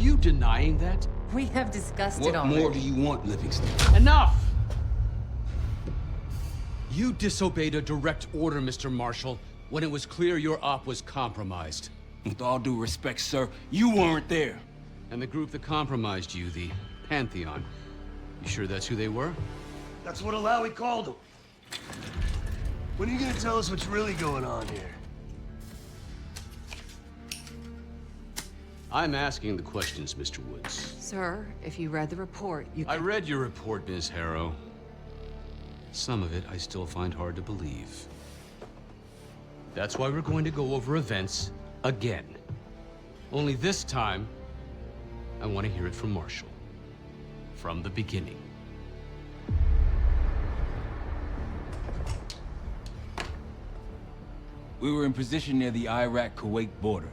you denying that? We have discussed it What already. more do you want, Livingston? Enough! You disobeyed a direct order, Mr. Marshall, when it was clear your op was compromised. With all due respect, sir, you weren't there. And the group that compromised you, the Pantheon, you sure that's who they were? That's what Alawi called him. When are you gonna tell us what's really going on here? I'm asking the questions, Mr. Woods. Sir, if you read the report, you I read your report, Ms. Harrow. Some of it I still find hard to believe. That's why we're going to go over events again. Only this time, I want to hear it from Marshall. From the beginning. We were in position near the Iraq-Kuwait border.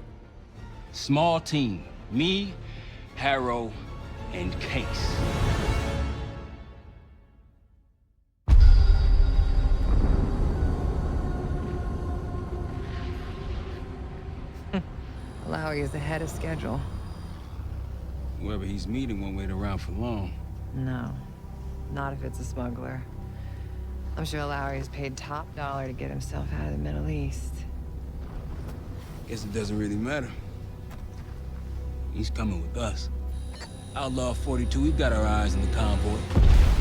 Small team. Me, Harrow, and Case. Alawi is ahead of schedule. Whoever he's meeting won't wait around for long. No, not if it's a smuggler. I'm sure Alawi is paid top dollar to get himself out of the Middle East. Guess it doesn't really matter. He's coming with us. Outlaw 42, we've got our eyes on the convoy.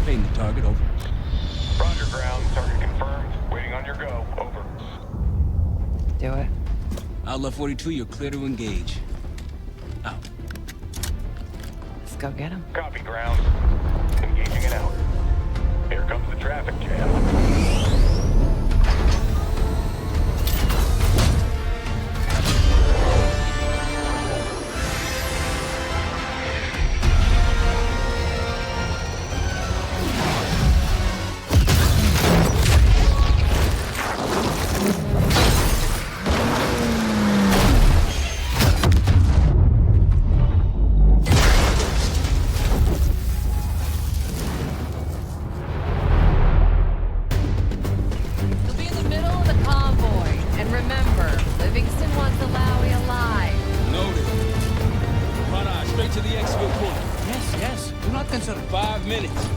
Painting the target, over. Roger, ground. Target confirmed. Waiting on your go. Over. Do it. Outlaw 42, you're clear to engage. Out. Let's go get him. Copy, ground. Engaging it out. Here comes the traffic jam. You'll be in the middle of the convoy. And remember, Livingston wants Alawi alive. Noted. Rada, straight to the exfil point. Yes, do not concern. 5 minutes.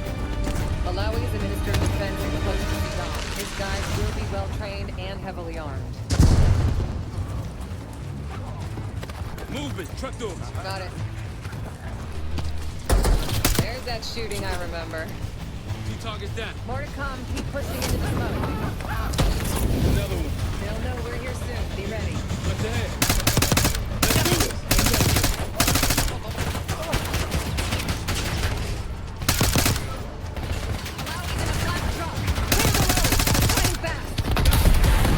Alawi is a minister of defense and close to Saddam. His guys will be well-trained and heavily armed. Movement, truck doors. Got it. There's that shooting I remember. 2 targets down. More to come. Keep pushing into the smoke. Another one. They'll know we're here soon. Be ready. What's ahead? Let's do this. Alawi's in a black truck. Clear the road. Playing fast.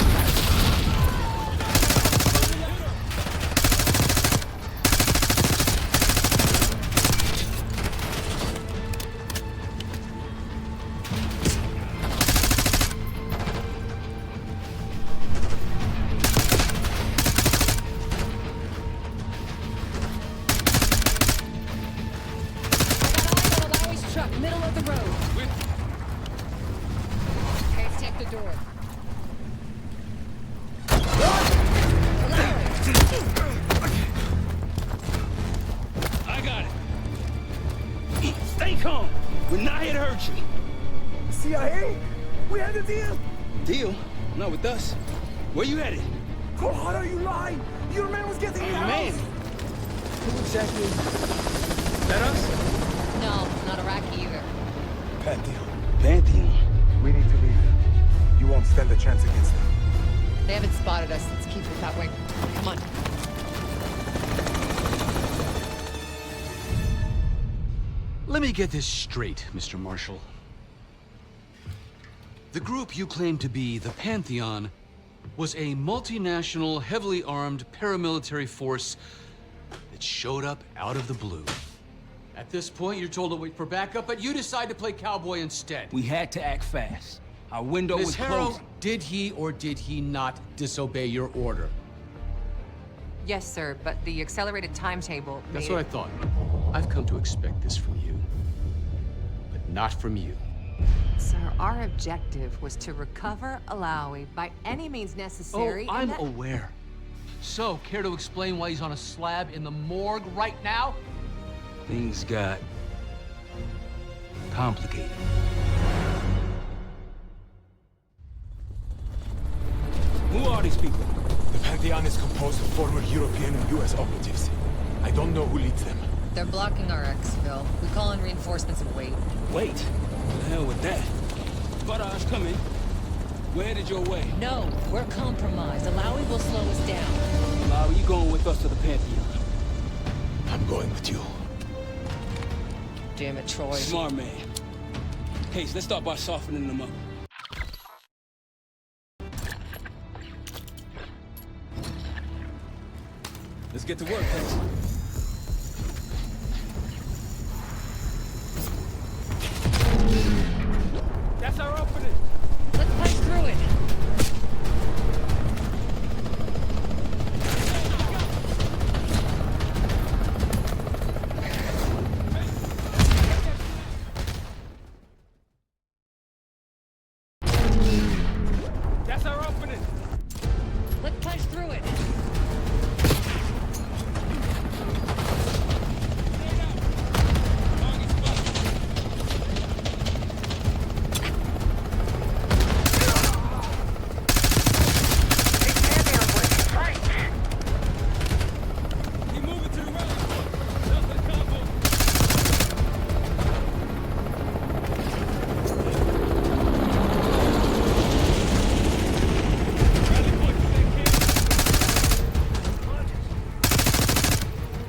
Alawi's truck, middle of the road. Okay, take the door. I got it. Stay calm. We're not here to hurt you. CIA? We had a deal! Deal? Not with us. Where you headed? Colorado, you lied! Your man was getting me out! Man. Who exactly is that? Us? No, not Iraqi either. Pantheon. Pantheon. We need to leave. You won't stand a chance against them. They haven't spotted us. Let's keep it that way. Come on. Let me get this straight, Mr. Marshall. The group you claim to be the Pantheon was a multinational, heavily armed paramilitary force that showed up out of the blue. At this point, you're told to wait for backup, but you decide to play cowboy instead. We had to act fast. Our window was Ms. Harrow, closing. did he or did he not disobey your order? Yes, sir, but the accelerated timetable That's what I thought. I've come to expect this from you, but not from you. Sir, our objective was to recover Alawi by any means necessary. Oh, I'm and that... aware. So, care to explain why he's on a slab in the morgue right now? things got complicated. Who are these people? The Pantheon is composed of former European and US operatives. I don't know who leads them. They're blocking our exfil. We call in reinforcements and wait. Wait. The hell with that. Barrage, come in. We're headed your way. No, we're compromised. Alawi will slow us down. Are you going with us to the Pantheon? I'm going with you. Damn it, Troy. Smart man. Case, let's start by softening them up. Let's get to work, Case. That's our opening. Let's punch through it. That's our opening. Let's punch through it. Keep moving to the right. Jump to the combo.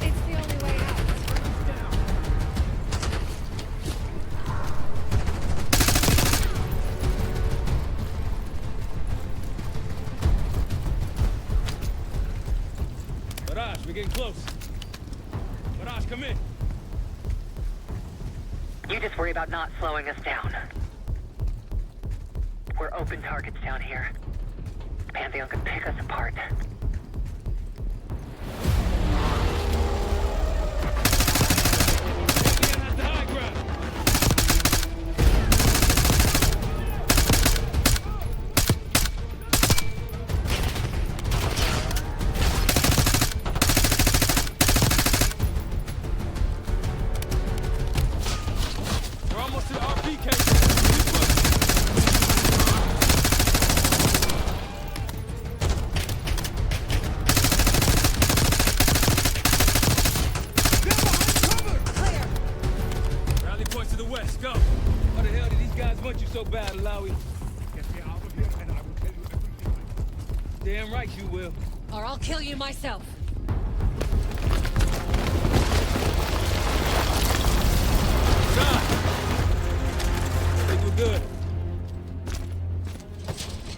It's the only way out. Barrage, we're getting close. Barrage, come in. You just worry about not slowing us down. We're open targets down here. Pantheon could pick us apart. Pantheon has the high ground. We're almost to the RPK. Rally points to the west, go. Why the hell did these guys want you so bad, Alawi? Get me out of here and I will tell you everything. Damn right you will. Or I'll kill you myself. God! I think we're good.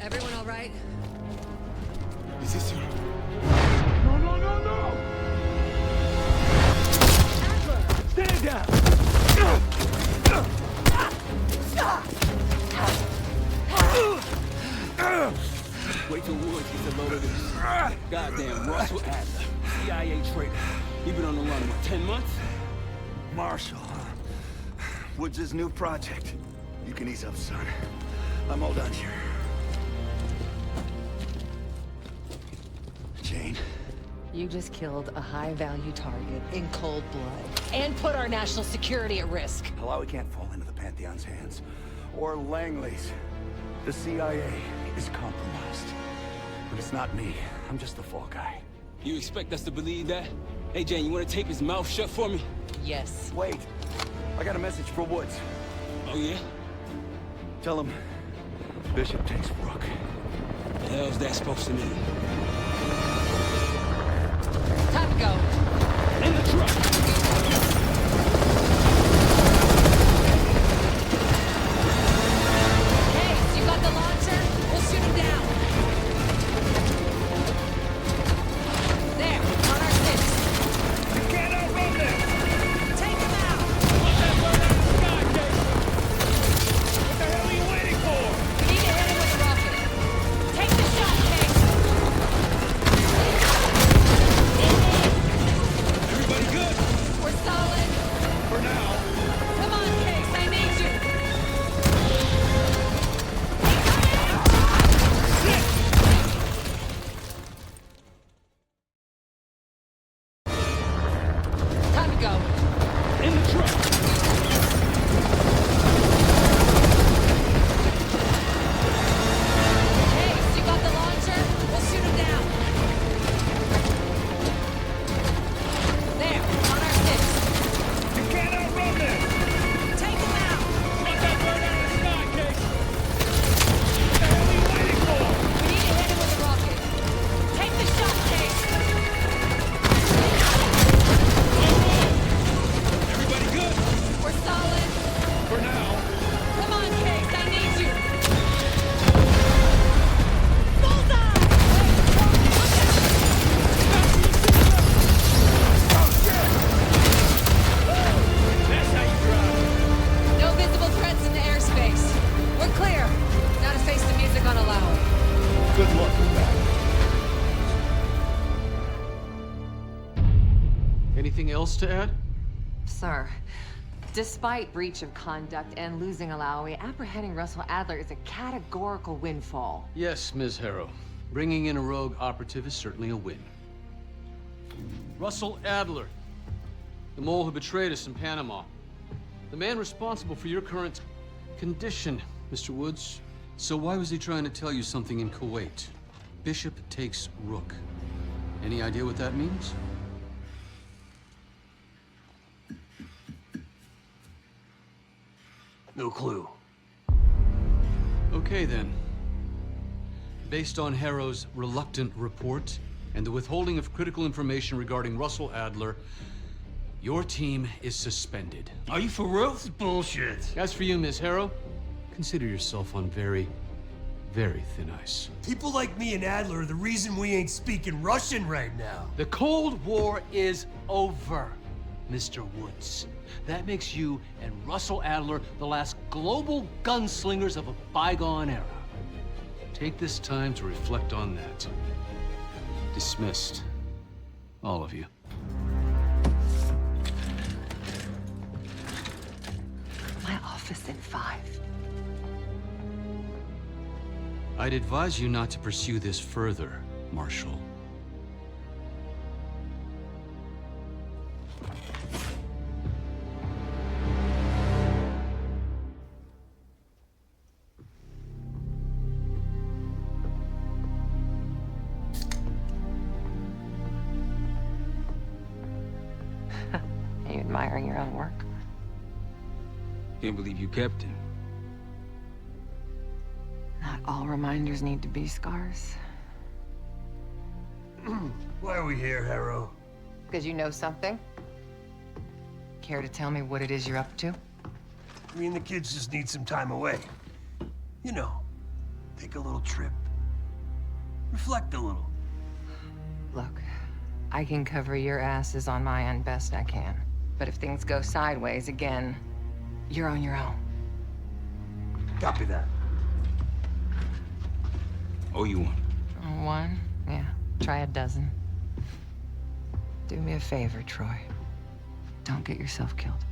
Everyone all right? Is this your... Stand down! Wait till Woods gets a load of this. Goddamn Russell Adler, CIA traitor. He been on the run, what, 10 months? Marshall, huh? Woods' new project. You can ease up, son. I'm all done here. Jane? You just killed a high-value target in cold blood. And put our national security at risk. Alawi can't fall into the Pantheon's hands. Or Langley's. The CIA is compromised. But it's not me. I'm just the fall guy. You expect us to believe that? Hey, Jane, you want to tape his mouth shut for me? Yes. Wait. I got a message for Woods. Oh, yeah? Tell him Bishop takes Brooke. The hell's that supposed to mean? Time to go. In the truck! Case, you got the launcher? We'll shoot him down. There, on our six. You can't outrun them! Take him out. Put that bird out of the sky, Case! What the hell are you waiting for? We need to hit him with a rocket. Take the shot, Case. Everybody good? else to add? Sir, despite breach of conduct and losing Alawi, apprehending Russell Adler is a categorical windfall. Yes, Ms. Harrow. Bringing in a rogue operative is certainly a win. Russell Adler, the mole who betrayed us in Panama. The man responsible for your current condition, Mr. Woods. So why was he trying to tell you something in Kuwait? Bishop takes Rook. Any idea what that means? No clue. Okay, then. Based on Harrow's reluctant report and the withholding of critical information regarding Russell Adler, your team is suspended. Are you for real? This is bullshit. As for you, Ms. Harrow, consider yourself on very, very thin ice. People like me and Adler are the reason we ain't speaking Russian right now. The Cold War is over, Mr. Woods. That makes you and Russell Adler the last global gunslingers of a bygone era. Take this time to reflect on that. Dismissed. All of you. My office in 5. I'd advise you not to pursue this further, Marshal. Are you admiring your own work? Can't believe you kept him. Not all reminders need to be scars. Why are we here, Harrow? Because you know something? Care to tell me what it is you're up to? Me and the kids just need some time away. You know, take a little trip. Reflect a little. Look, I can cover your asses on my end best I can. But if things go sideways again, you're on your own. Copy that. Oh, you one. One? Yeah. Try a dozen. Do me a favor, Troy. Don't get yourself killed.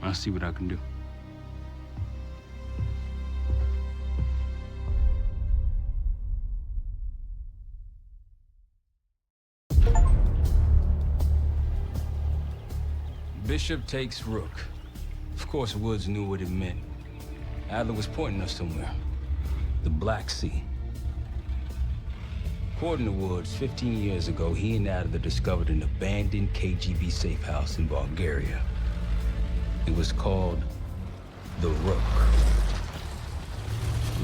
I'll see what I can do. Bishop takes Rook. Of course, Woods knew what it meant. Adler was pointing us somewhere. The Black Sea. According to Woods, 15 years ago, he and Adler discovered an abandoned KGB safe house in Bulgaria. It was called the Rook.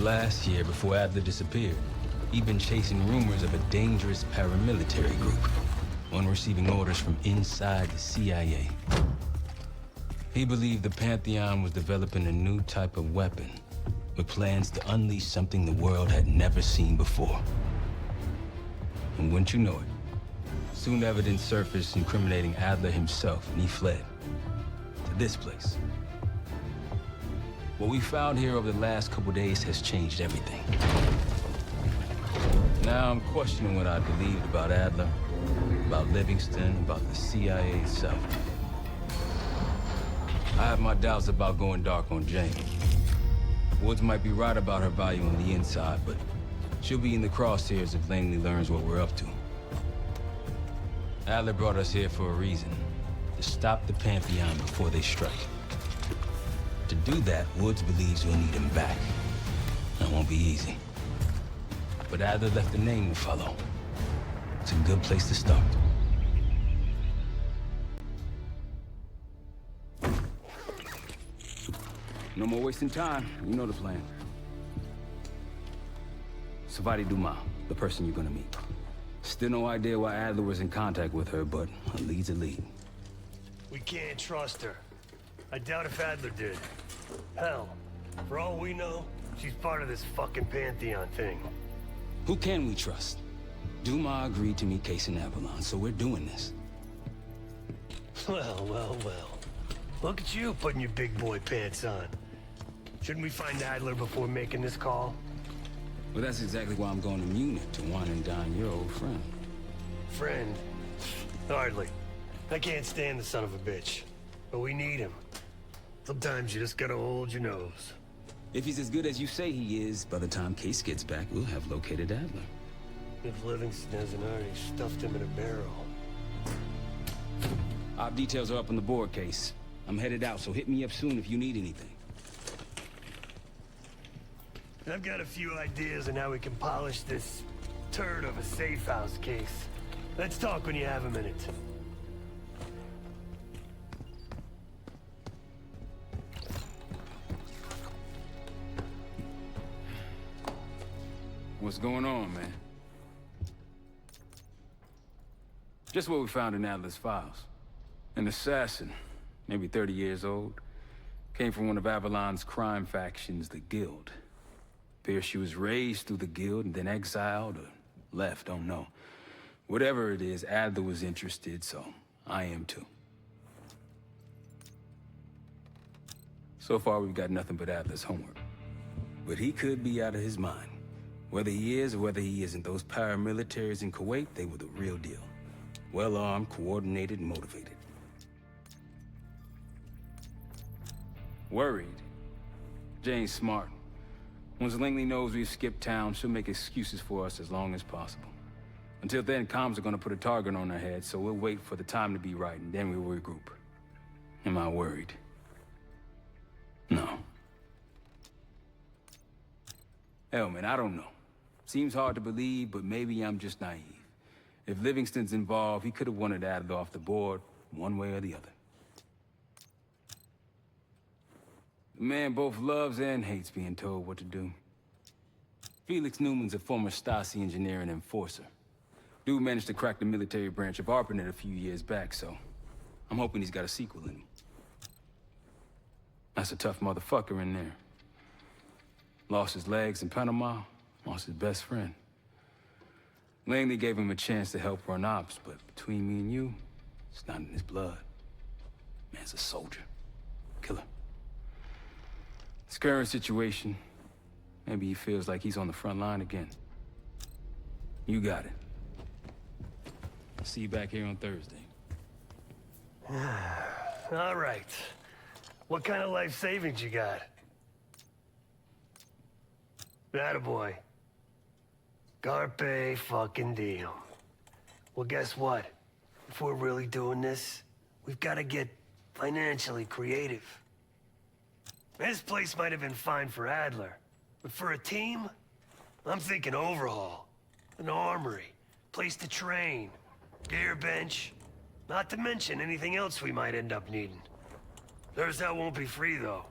Last year, before Adler disappeared, he'd been chasing rumors of a dangerous paramilitary group, one receiving orders from inside the CIA. He believed the Pantheon was developing a new type of weapon, with plans to unleash something the world had never seen before. And wouldn't you know it, soon evidence surfaced incriminating Adler himself, and he fled to this place. What we found here over the last couple days has changed everything. Now I'm questioning what I believed about Adler, about Livingston, about the CIA itself. I have my doubts about going dark on Jane. Woods might be right about her value on the inside, but she'll be in the crosshairs if Langley learns what we're up to. Adler brought us here for a reason, to stop the Pantheon before they strike. To do that, Woods believes we'll need him back. That won't be easy. But Adler left the name to follow. It's a good place to start. No more wasting time. You know the plan. Savati Dumas, the person you're gonna meet. Still no idea why Adler was in contact with her, but a lead's a lead. We can't trust her. I doubt if Adler did. Hell, for all we know, she's part of this fucking Pantheon thing. Who can we trust? Dumas agreed to meet Case in Avalon, so we're doing this. Well, well, well. Look at you putting your big boy pants on. Shouldn't we find Adler before making this call? Well, that's exactly why I'm going to Munich to wine and dine your old friend. Friend? Hardly. I can't stand the son of a bitch, but we need him. Sometimes you just gotta hold your nose. If he's as good as you say he is, by the time Case gets back, we'll have located Adler. If Livingston hasn't already stuffed him in a barrel. Our details are up on the board, Case. I'm headed out, so hit me up soon if you need anything. I've got a few ideas on how we can polish this turd of a safe house case. Let's talk when you have a minute. What's going on, man? Just what we found in Adler's files. An assassin, maybe 30 years old, came from one of Avalon's crime factions, the Guild. Appears she was raised through the Guild and then exiled or left, don't know. Whatever it is, Adler was interested, so I am too. So far, we've got nothing but Adler's homework. But he could be out of his mind. Whether he is or whether he isn't, those paramilitaries in Kuwait, they were the real deal. Well-armed, coordinated, and motivated. Worried? Jane's smart. Once Langley knows we've skipped town, she'll make excuses for us as long as possible. Until then, comms are gonna put a target on her head, so we'll wait for the time to be right, and then we'll regroup. Am I worried? No. Hell, man, I don't know. Seems hard to believe, but maybe I'm just naive. If Livingston's involved, he could have wanted Adler off the board, one way or the other. The man both loves and hates being told what to do. Felix Newman's a former Stasi engineer and enforcer. Dude managed to crack the military branch of ARPANET a few years back, so I'm hoping he's got a sequel in him. That's a tough motherfucker in there. Lost his legs in Panama, lost his best friend. Langley gave him a chance to help run ops, but between me and you, it's not in his blood. Man's a soldier. Killer. His current situation, maybe he feels like he's on the front line again. You got it. I'll see you back here on Thursday. All right. What kind of life savings you got? Attaboy. Carpe fucking diem. Well, guess what? If we're really doing this, we've got to get financially creative. This place might have been fine for Adler, but for a team, I'm thinking overhaul, an armory, place to train, gear bench, not to mention anything else we might end up needing. There's that won't be free, though.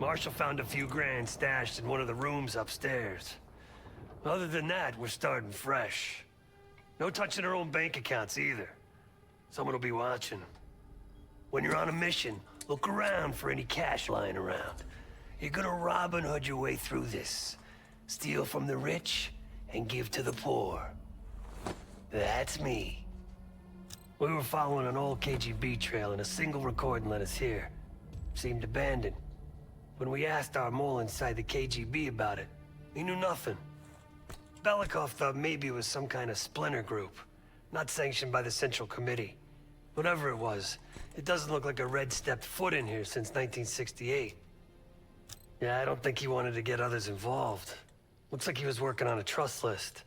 Marshall found a few grand stashed in one of the rooms upstairs. Other than that, we're starting fresh. No touching our own bank accounts either. Someone will be watching. When you're on a mission, look around for any cash lying around. You're gonna Robin Hood your way through this. Steal from the rich and give to the poor. That's me. We were following an old KGB trail and a single recording led us here. Seemed abandoned. When we asked our mole inside the KGB about it, he knew nothing. Belikov thought maybe it was some kind of splinter group, not sanctioned by the Central Committee. Whatever it was, it doesn't look like a Red stepped foot in here since 1968. Yeah, I don't think he wanted to get others involved. Looks like he was working on a trust list.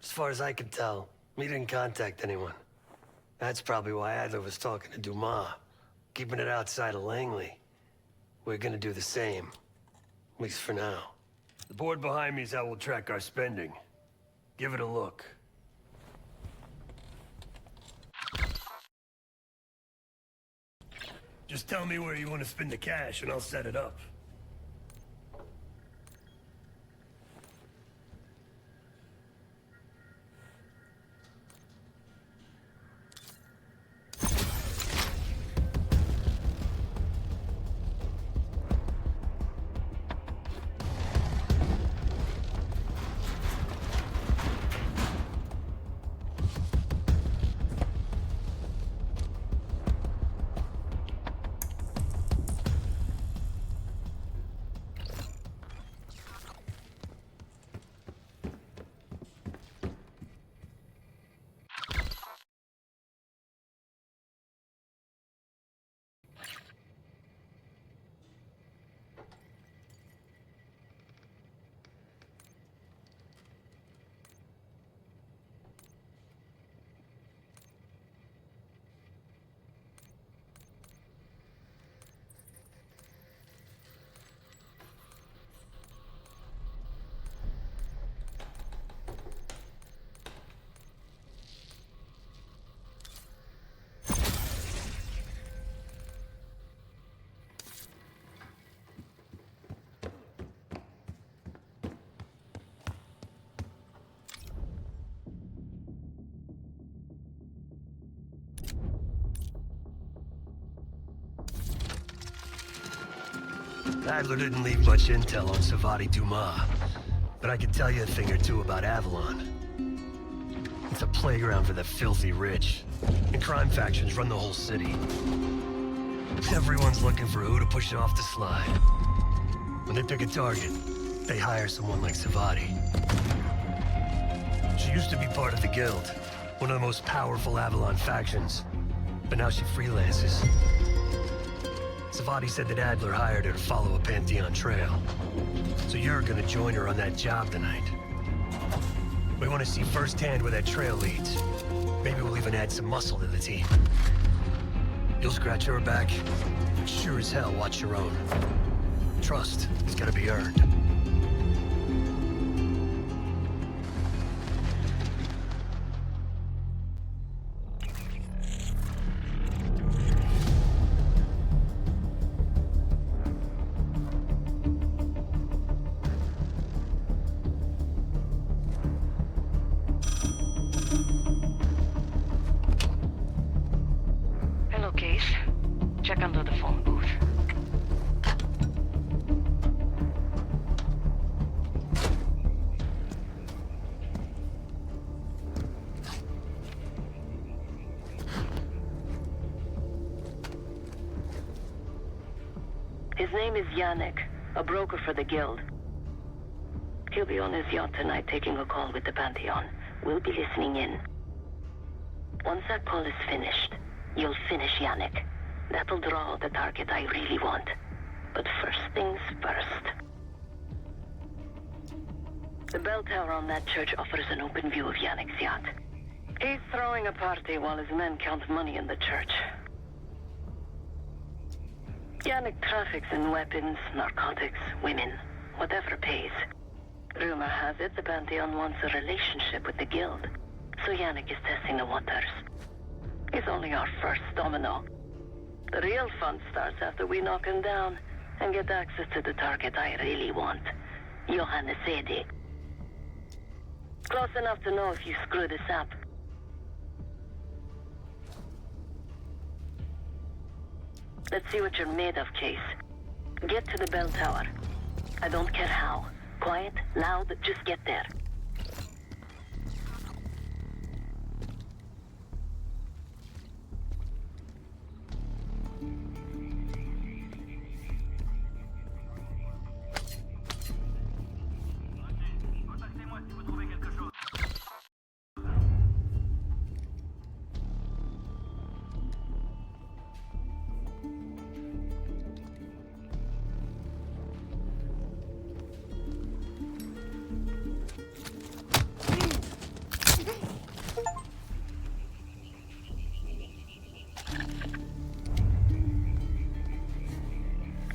As far as I can tell, he didn't contact anyone. That's probably why Adler was talking to Dumas, keeping it outside of Langley. We're gonna do the same, at least for now. The board behind me is how we'll track our spending. Give it a look. Just tell me where you want to spend the cash and I'll set it up. Adler didn't leave much intel on Savati Dumas, but I could tell you a thing or two about Avalon. It's a playground for the filthy rich, and crime factions run the whole city. Everyone's looking for who to push off the slide. When they pick a target, they hire someone like Savati. She used to be part of the Guild, one of the most powerful Avalon factions, but now she freelances. Savati said that Adler hired her to follow a Pantheon trail. So you're gonna join her on that job tonight. We want to see firsthand where that trail leads. Maybe we'll even add some muscle to the team. You'll scratch her back, but sure as hell watch your own. Trust is gotta be earned. Hello, Case. Check under the phone booth. His name is Yannick, a broker for the Guild. He'll be on his yacht tonight taking a call with the Pantheon. We'll be listening in. Once that call is finished, you'll finish Yannick. That'll draw the target I really want. But first things first. The bell tower on that church offers an open view of Yannick's yacht. He's throwing a party while his men count money in the church. Yannick traffics in weapons, narcotics, women, whatever pays. Rumor has it the Pantheon wants a relationship with the Guild, so Yannick is testing the waters. He's only our first domino. The real fun starts after we knock him down and get access to the target I really want, Johannes Edi. Close enough to know if you screw this up. Let's see what you're made of, Case. Get to the bell tower. I don't care how. Quiet, loud, just get there.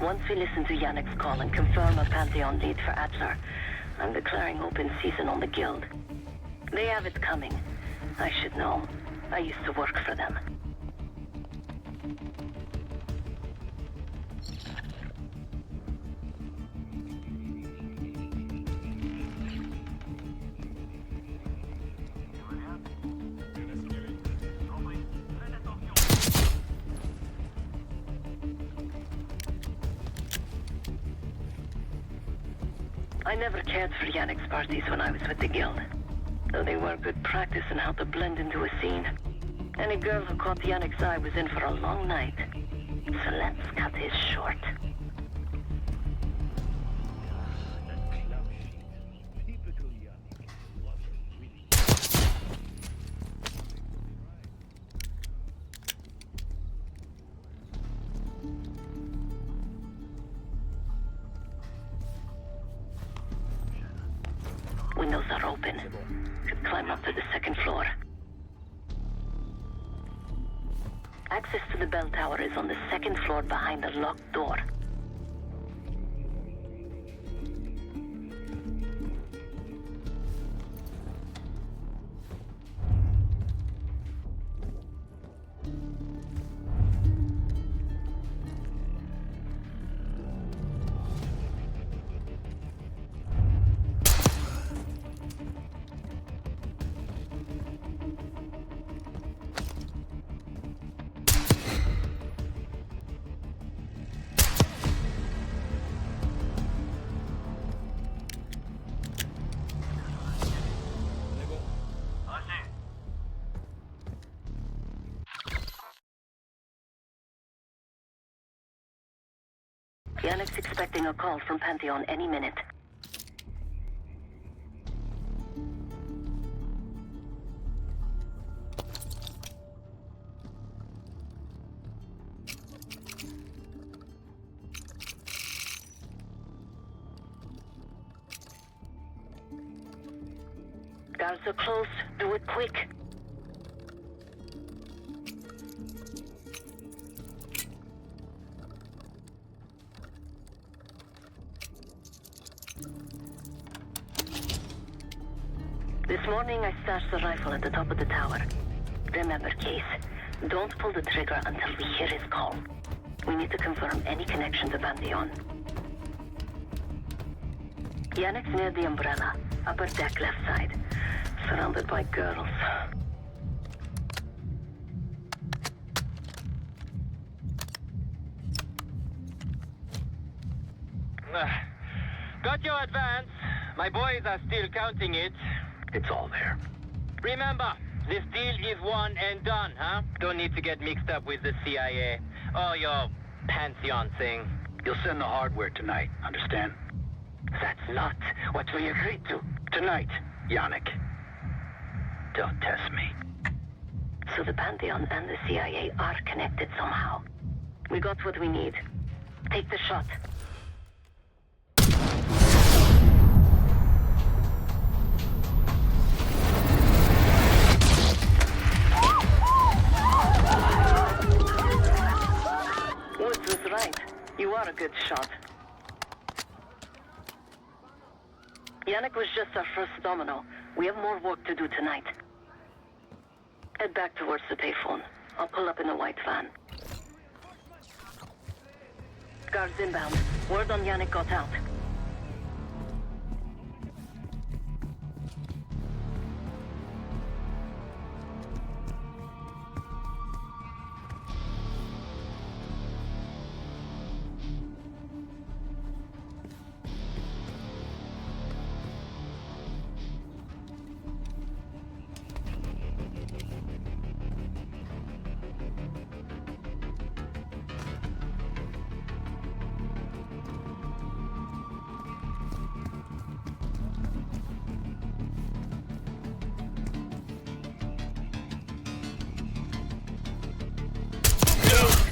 Once we listen to Yannick's call and confirm a Pantheon lead for Adler, I'm declaring open season on the Guild. They have it coming. I should know. I used to work for them. I never cared for Yannick's parties when I was with the Guild, though they were good practice in how to blend into a scene. Any girl who caught Yannick's eye was in for a long night, so let's cut his short. Windows are open. Could climb up to the second floor. Access to the bell tower is on the second floor behind a locked door. Yannick's expecting a call from Pantheon any minute. Guards are close. Do it quick. This morning I stashed the rifle at the top of the tower. Remember, Case, don't pull the trigger until we hear his call. We need to confirm any connection to Pantheon. Yannick's near the umbrella, upper deck left side, surrounded by girls. Got your advance. My boys are still counting it. It's all there. Remember, this deal is one and done, huh? Don't need to get mixed up with the CIA or your Pantheon thing. You'll send the hardware tonight, understand? That's not what we agreed to. Tonight, Yannick. Don't test me. So the Pantheon and the CIA are connected somehow. We got what we need. Take the shot. Woods was right. You are a good shot. Yannick was just our first domino. We have more work to do tonight. Head back towards the payphone. I'll pull up in a white van. Guards inbound. Word on Yannick got out.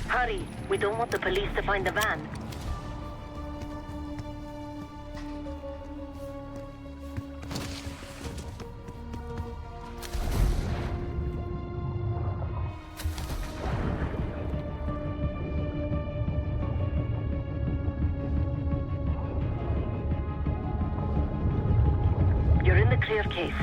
Hurry! We don't want the police to find the van. You're in the clear, Case.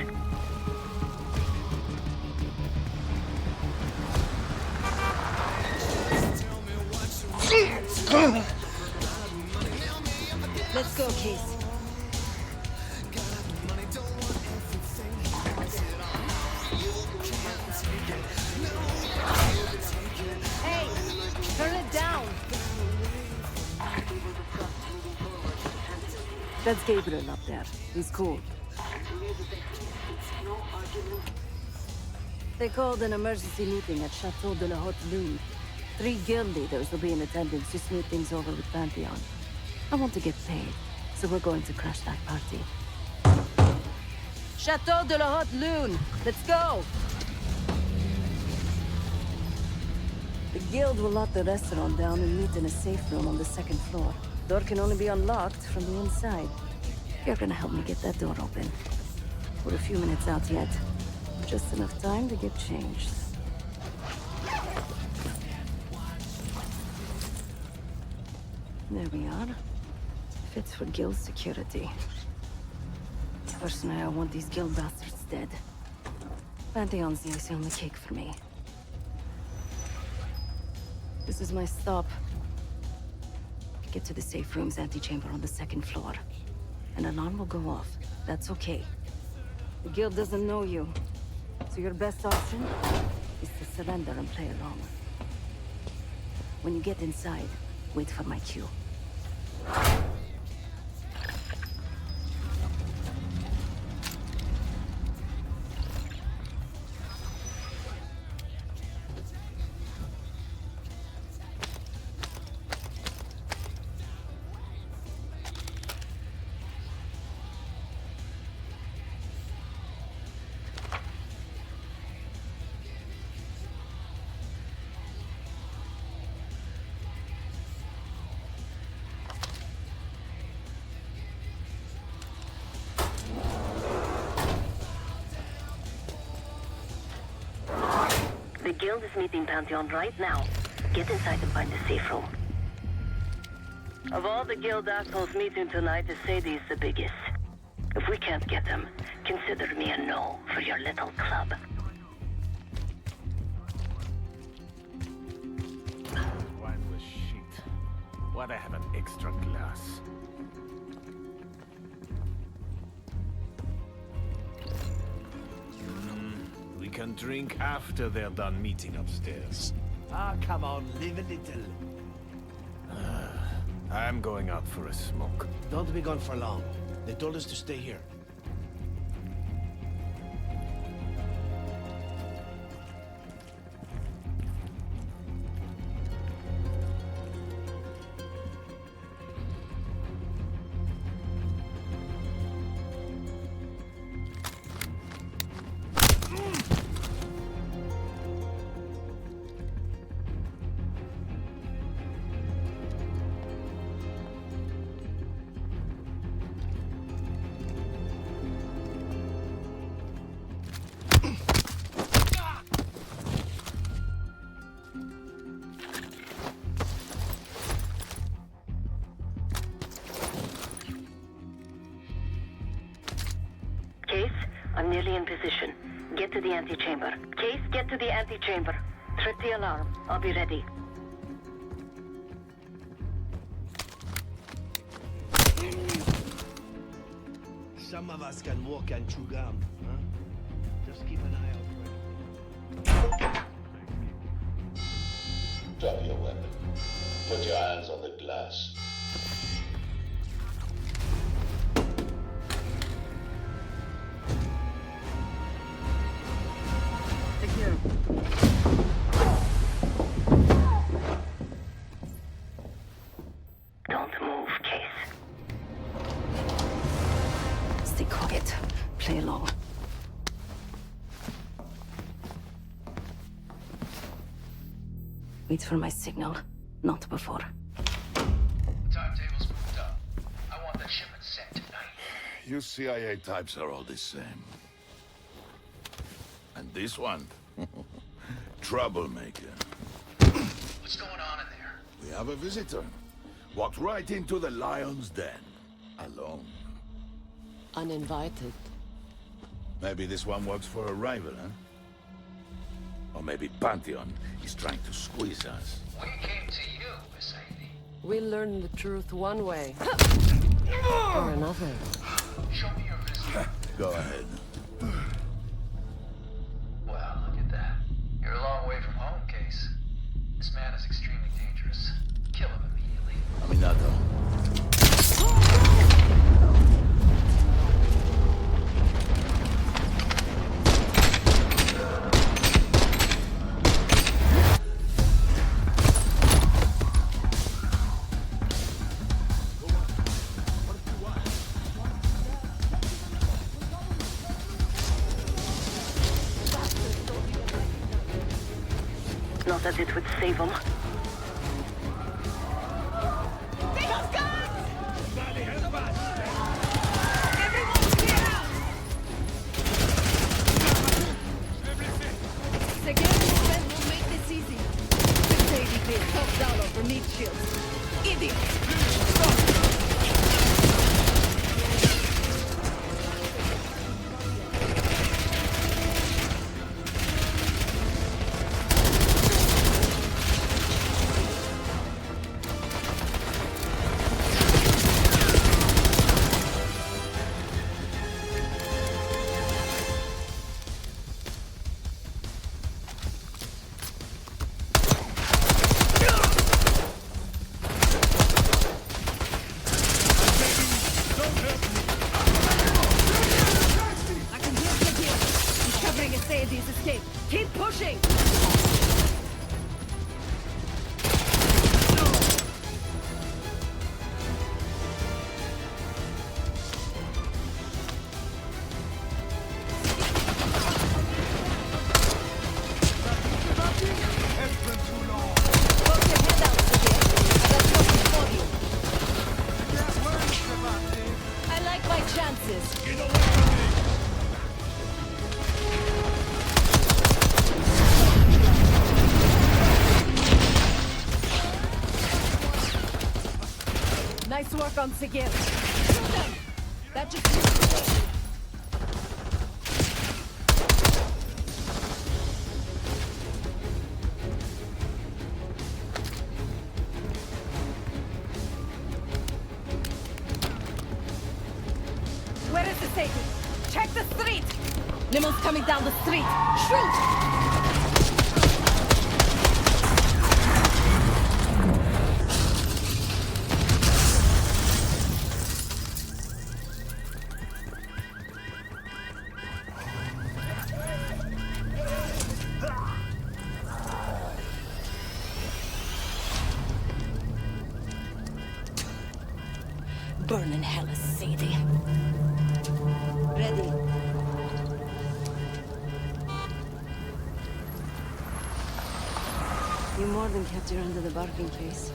Let's go, Case. Hey, turn it down. That's Gabriel up there. He's cool. They called an emergency meeting at Chateau de la Haute Lune. 3 guild leaders will be in attendance to smooth things over with Pantheon. I want to get paid, so we're going to crash that party. Chateau de la Haute Lune! Let's go! The guild will lock the restaurant down and meet in a safe room on the 2nd floor. Door can only be unlocked from the inside. You're gonna help me get that door open. We're a few minutes out yet. Just enough time to get changed. There we are. Fits for guild security. Personally, I want these guild bastards dead. Pantheon's the icing on the cake for me. This is my stop. Get to the safe room's antechamber on the 2nd floor. An alarm will go off. That's okay. The guild doesn't know you. So your best option is to surrender and play along. When you get inside, wait for my cue. Guild is meeting Pantheon right now. Get inside and find a safe room. Of all the Guild assholes meeting tonight, Sadie's the biggest. If we can't get him, consider me a no for your little club. Wine was shit. Why'd I have an extra glass? We can drink after they're done meeting upstairs. Ah, come on, live a little. I'm going out for a smoke. Don't be gone for long. They told us to stay here. Case, I'm nearly in position. Get to the antechamber. Case, get to the antechamber. Trip the alarm. I'll be ready. Some of us can walk and chew gum, huh? Just keep an eye out for it. Drop your weapon. Put your hands on the glass. Don't move, Case. Stay quiet. Play along. Wait for my signal. Not before. Timetable's moved up. I want that shipment sent tonight. You CIA types are all the same. And this one? Troublemaker. What's going on in there? We have a visitor. Walked right into the lion's den. Alone. Uninvited. Maybe this one works for a rival, huh? Or maybe Pantheon is trying to squeeze us. We came to you, Mercedes. We learn the truth one way. Or another. Show me your visit. Go ahead. Well, look at that. You're a long way from home, Case. This man is extremely dangerous. Kill him immediately. Aminado. Not that it would save him. Let's work on Sigil. Shoot them! That just needs to be. Where is the safety? Check the street! Nimmel's coming down the street! Shoot! Burn in hell, Sadie. Ready. You more than kept her under the bargain case.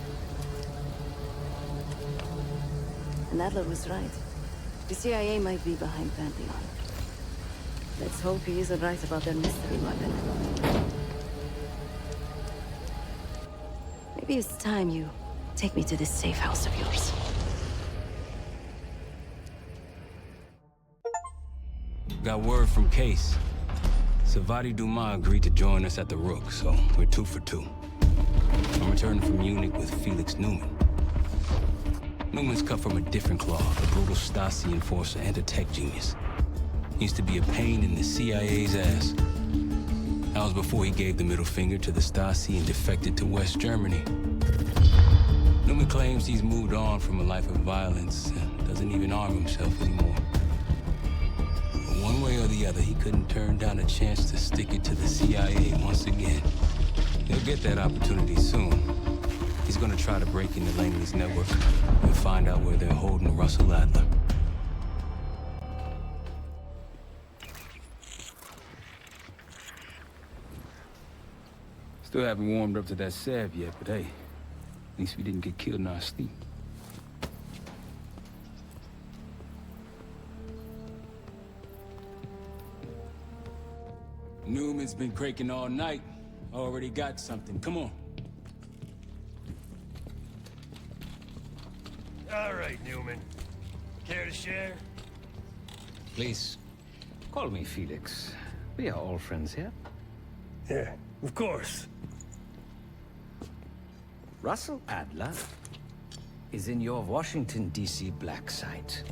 And Adler was right. The CIA might be behind Pantheon. Let's hope he isn't right about their mystery weapon. Maybe it's time you take me to this safe house of yours. Got word from Case. Savati Dumas agreed to join us at the Rook, so we're 2 for 2. I'm returning from Munich with Felix Neumann. Newman's cut from a different cloth, a brutal Stasi enforcer and a tech genius. He used to be a pain in the CIA's ass. That was before he gave the middle finger to the Stasi and defected to West Germany. Newman claims he's moved on from a life of violence and doesn't even arm himself anymore. One way or the other, he couldn't turn down a chance to stick it to the CIA once again. He'll get that opportunity soon. He's gonna try to break into Langley's network and find out where they're holding Russell Adler. Still haven't warmed up to that salve yet, but hey, at least we didn't get killed in our sleep. Newman's been cranking all night. Already got something. Come on. All right, Newman. Care to share? Please, call me Felix. We are all friends here. Yeah, of course. Russell Adler is in your Washington, D.C. black site.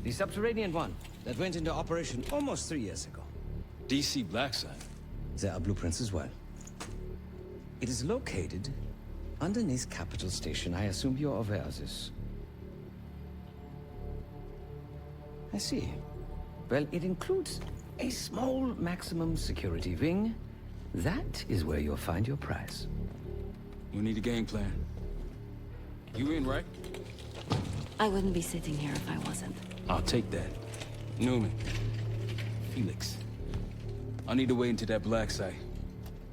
The subterranean one that went into operation almost 3 years ago. DC black site? There are blueprints as well. It is located underneath Capitol Station. I assume you're aware of this. I see. Well, it includes a small maximum security wing. That is where you'll find your prize. We need a game plan. You in, right? I wouldn't be sitting here if I wasn't. I'll take that. Newman. Felix. I need to wait into that black site.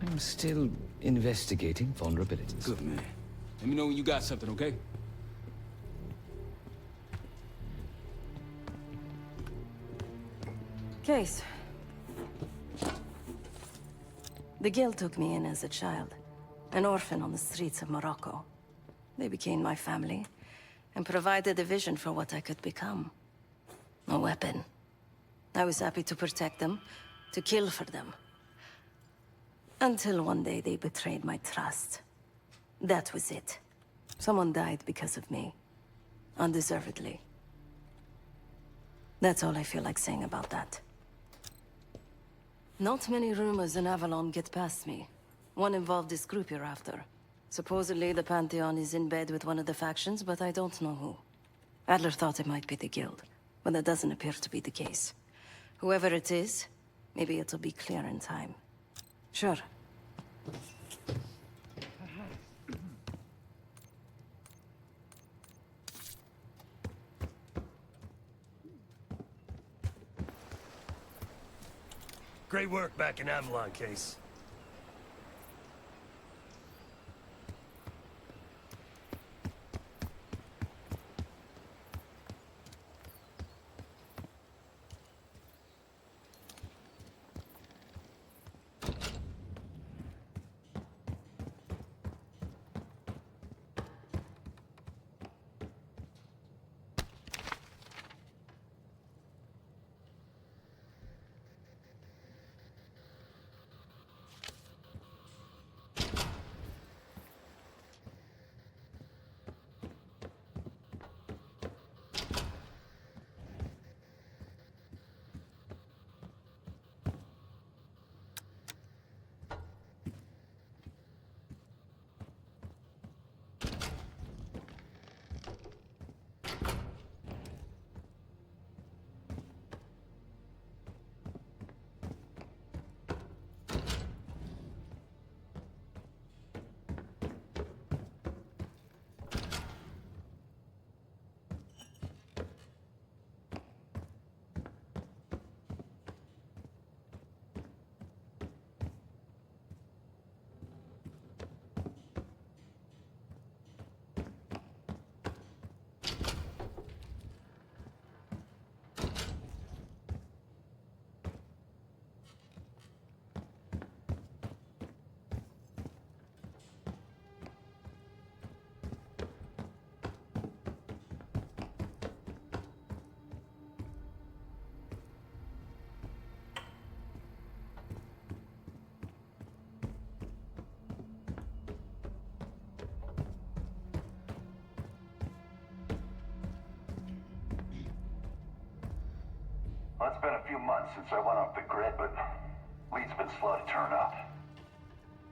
I'm still investigating vulnerabilities. Good, man. Let me know when you got something, okay? Case. The Guild took me in as a child, an orphan on the streets of Morocco. They became my family, and provided a vision for what I could become. A weapon. I was happy to protect them, to kill for them. Until one day they betrayed my trust. That was it. Someone died because of me. Undeservedly. That's all I feel like saying about that. Not many rumors in Avalon get past me. One involved this group you're after. Supposedly the Pantheon is in bed with one of the factions, but I don't know who. Adler thought it might be the Guild, but that doesn't appear to be the case. Whoever it is, maybe it'll be clear in time. Sure. Great work back in Avalon, Case. It's been a few months since I went off the grid, but leads been slow to turn up.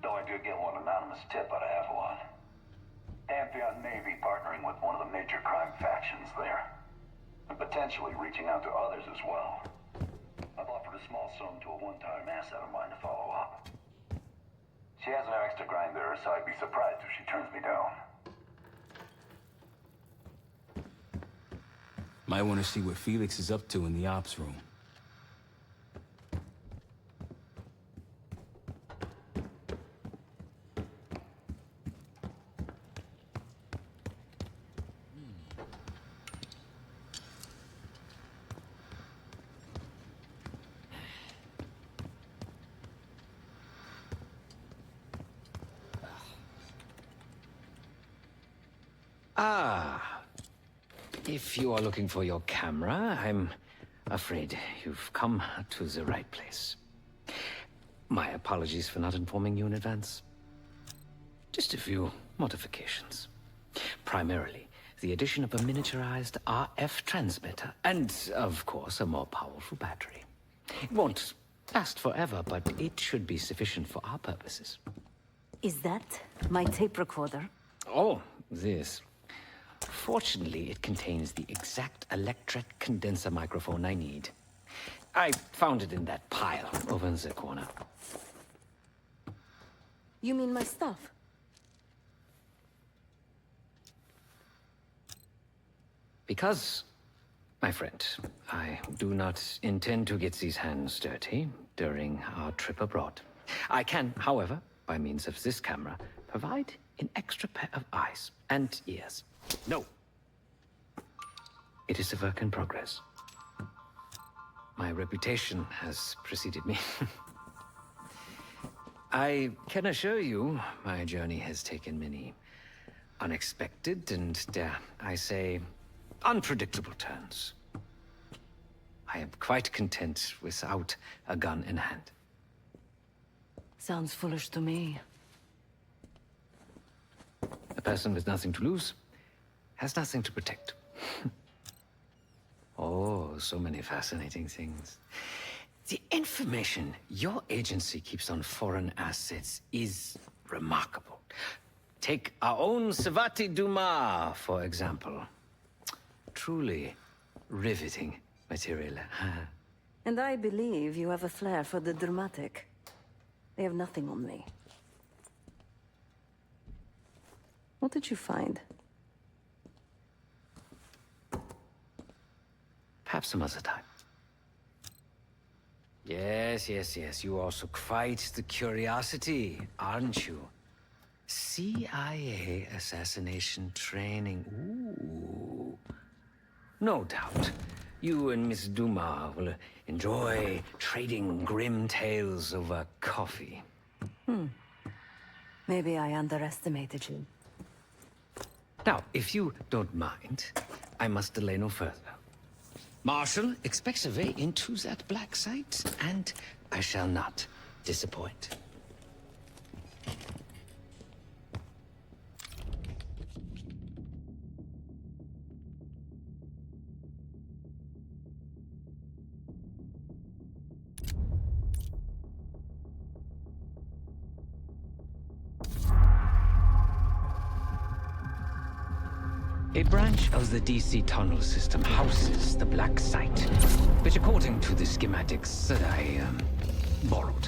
Though I do get one anonymous tip out of Avalon. Pantheon Navy partnering with one of the major crime factions there. And potentially reaching out to others as well. I've offered a small sum to a one-time asset of mine to follow up. She has an extra grind there, so I'd be surprised if she turns me down. Might want to see what Felix is up to in the ops room. Ah, if you are looking for your camera, I'm afraid you've come to the right place. My apologies for not informing you in advance. Just a few modifications. Primarily, the addition of a miniaturized RF transmitter, and, of course, a more powerful battery. It won't last forever, but it should be sufficient for our purposes. Is that my tape recorder? Oh, this. Fortunately, it contains the exact electret condenser microphone I need. I found it in that pile over in the corner. You mean my stuff? Because, my friend, I do not intend to get these hands dirty during our trip abroad. I can, however, by means of this camera, provide an extra pair of eyes and ears. No. It is a work in progress. My reputation has preceded me. I can assure you, my journey has taken many unexpected and, dare I say, unpredictable turns. I am quite content without a gun in hand. Sounds foolish to me. A person with nothing to lose has nothing to protect. Oh, so many fascinating things. The information your agency keeps on foreign assets is remarkable. Take our own Savati Dumas, for example. Truly riveting material. And I believe you have a flair for the dramatic. They have nothing on me. What did you find? Perhaps some other time. Yes. You are also quite the curiosity, aren't you? CIA assassination training. Ooh. No doubt. You and Miss Dumas will enjoy trading grim tales over coffee. Maybe I underestimated you. Now, if you don't mind, I must delay no further. Marshall expects a way into that black site, and I shall not disappoint. A branch of the DC tunnel system houses the black site, which according to the schematics that I borrowed,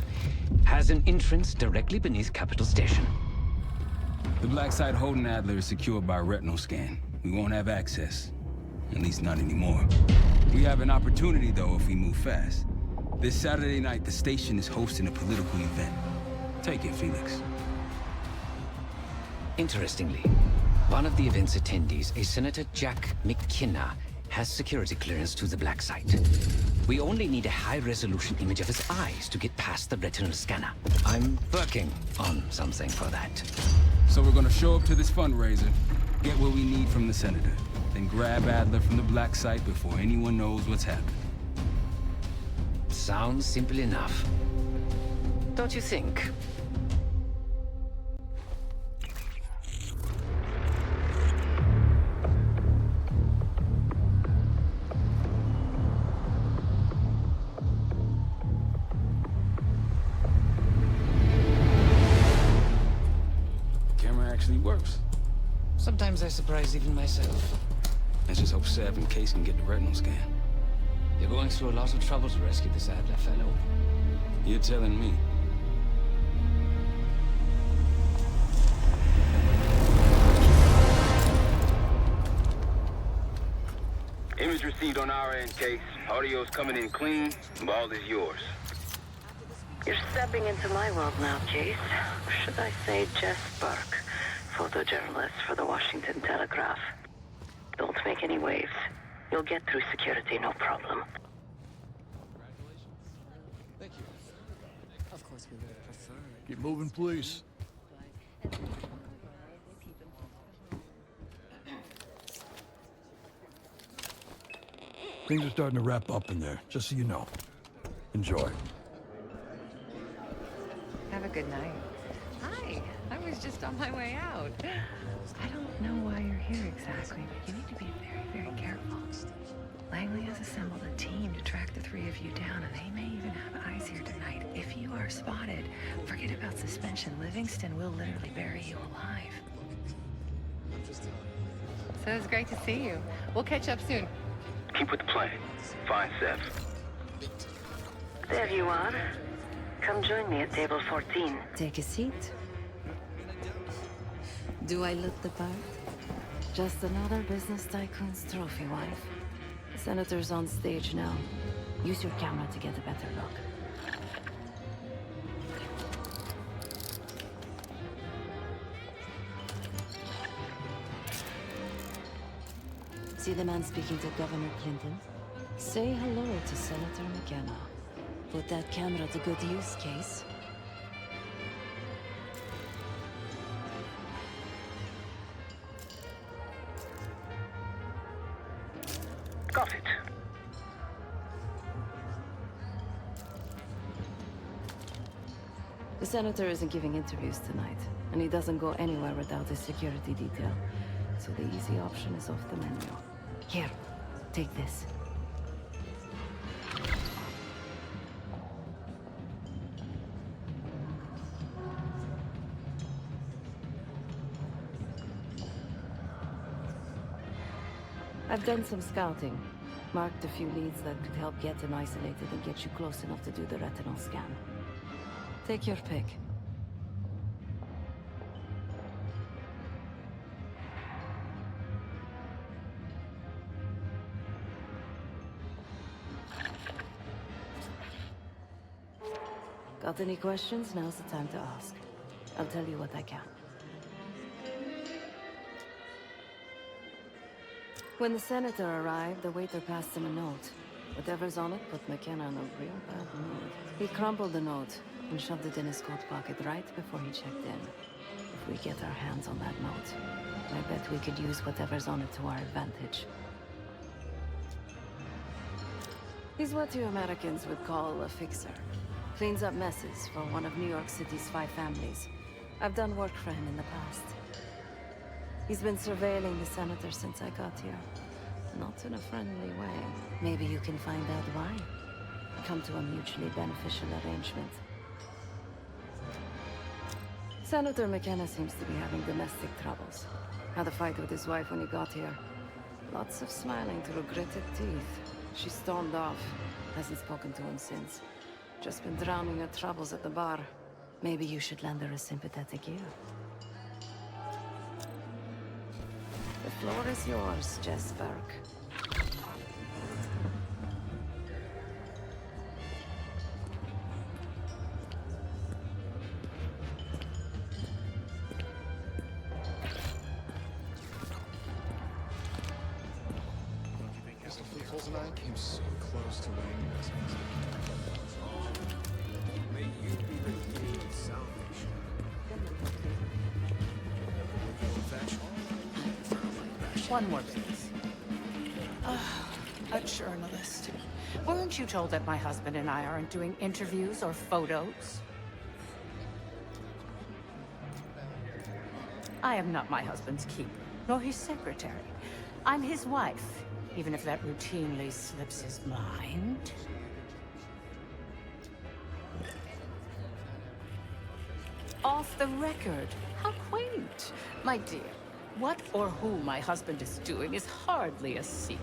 has an entrance directly beneath Capital Station. The black site holding Adler is secured by retinal scan. We won't have access. At least not anymore. We have an opportunity, though, if we move fast. This Saturday night, the station is hosting a political event. Take it, Felix. Interestingly, one of the event's attendees, a Senator Jack McKenna, has security clearance to the black site. We only need a high-resolution image of his eyes to get past the retinal scanner. I'm working on something for that. So we're gonna show up to this fundraiser, get what we need from the Senator, then grab Adler from the black site before anyone knows what's happened. Sounds simple enough. Don't you think? actually works. Sometimes I surprise even myself. Let's just hope Sev and Case can get the retinal scan. You're going through a lot of trouble to rescue this Adler fellow. You're telling me. Image received on our end, Case. Audio's coming in clean. Ball is yours. You're stepping into my world now, Case. Or should I say Jess Burke, photojournalist for the Washington Telegraph. Don't make any waves. You'll get through security, no problem. Thank you. Of course, we would prefer. Keep moving, please. Things are starting to wrap up in there, just so you know. Enjoy. Have a good night. Hi, I was just on my way out. I don't know why you're here exactly, but you need to be very, very careful. Langley has assembled a team to track the three of you down, and they may even have eyes here tonight. If you are spotted, forget about suspension. Livingston will literally bury you alive. So it's great to see you. We'll catch up soon. Keep with the plan. Find Sev. There you are. Come join me at table 14. Take a seat. Do I look the part? Just another business tycoon's trophy wife. The senator's on stage now. Use your camera to get a better look. See the man speaking to Governor Clinton? Say hello to Senator McKenna. Put that camera to good use, Case. Got it. The senator isn't giving interviews tonight, and he doesn't go anywhere without his security detail. So the easy option is off the menu. Here, take this. I've done some scouting. Marked a few leads that could help get him isolated and get you close enough to do the retinal scan. Take your pick. Got any questions? Now's the time to ask. I'll tell you what I can. When the senator arrived, the waiter passed him a note. Whatever's on it put McKenna in a real bad mood. He crumpled the note and shoved it in his coat pocket right before he checked in. If we get our hands on that note, I bet we could use whatever's on it to our advantage. He's what you Americans would call a fixer. Cleans up messes for one of New York City's 5 families. I've done work for him in the past. He's been surveilling the senator since I got here. Not in a friendly way. Maybe you can find out why. Come to a mutually beneficial arrangement. Senator McKenna seems to be having domestic troubles. Had a fight with his wife when he got here. Lots of smiling through gritted teeth. She stormed off. Hasn't spoken to him since. Just been drowning her troubles at the bar. Maybe you should lend her a sympathetic ear. The floor is yours, Jess Burke. Mr. Fools and I came so close to winning this one. May you be the gate of salvation. One more, please. A journalist. Weren't you told that my husband and I aren't doing interviews or photos? I am not my husband's keeper, nor his secretary. I'm his wife, even if that routinely slips his mind. Off the record. How quaint. point. My dear, what or who my husband is doing is hardly a secret.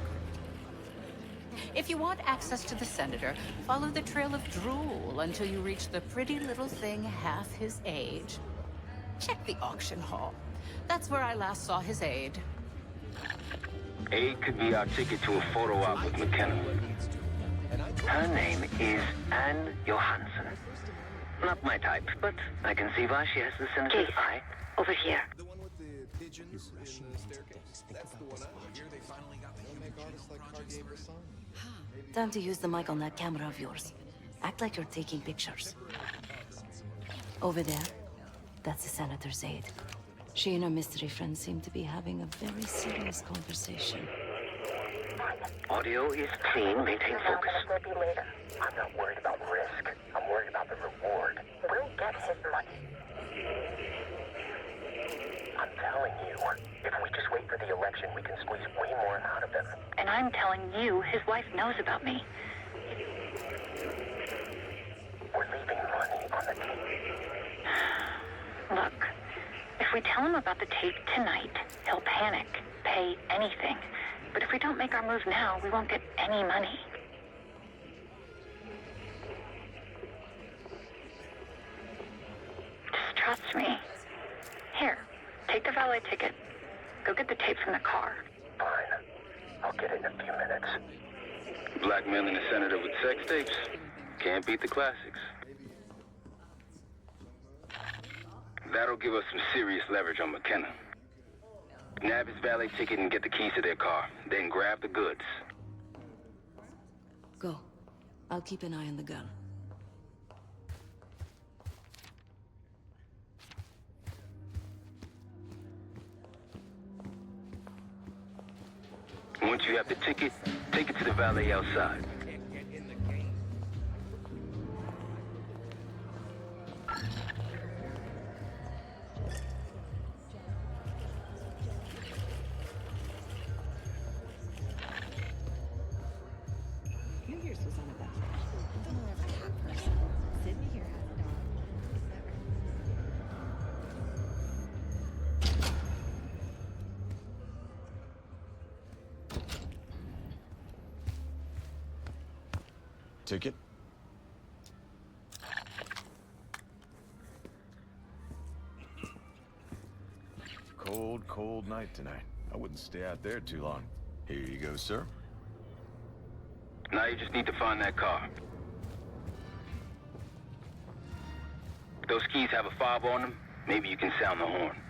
If you want access to the Senator, follow the trail of drool until you reach the pretty little thing half his age. Check the auction hall. That's where I last saw his aide. Aid could be our ticket to a photo op with McKenna. Her name is Anne Johansson. Not my type, but I can see why she has the Senator's eye. Over here. The one with the pigeons in the staircase. That's the one I hear they finally got the Don't make artists like Cartier Bresson. Time to use the mic on that camera of yours. Act like you're taking pictures. Over there, that's the Senator's aide. She and her mystery friend seem to be having a very serious conversation. Audio is clean. Maintain focus. I'm not worried about risk. I'm worried about the reward. We'll get his money. I'm telling you, if we just wait for the election, we can squeeze way more out of them. And I'm telling you, his wife knows about me. We're leaving money on the table. Look, if we tell him about the tape tonight, he'll panic, pay anything. But if we don't make our move now, we won't get any money. Just trust me. Here, take the valet ticket. Go get the tape from the car. Fine. I'll get it in a few minutes. Blackmailing the Senator with sex tapes. Can't beat the classics. That'll give us some serious leverage on McKenna. Nab his valet ticket and get the keys to their car. Then grab the goods. Go. I'll keep an eye on the gun. Once you have the ticket, take it to the valet outside. New Year's was on a budget. I don't know if I have person. Sydney here has a dog. Ticket? Cold, cold night tonight. I wouldn't stay out there too long. Here you go, sir. Now you just need to find that car. Those keys have a fob on them. Maybe you can sound the horn.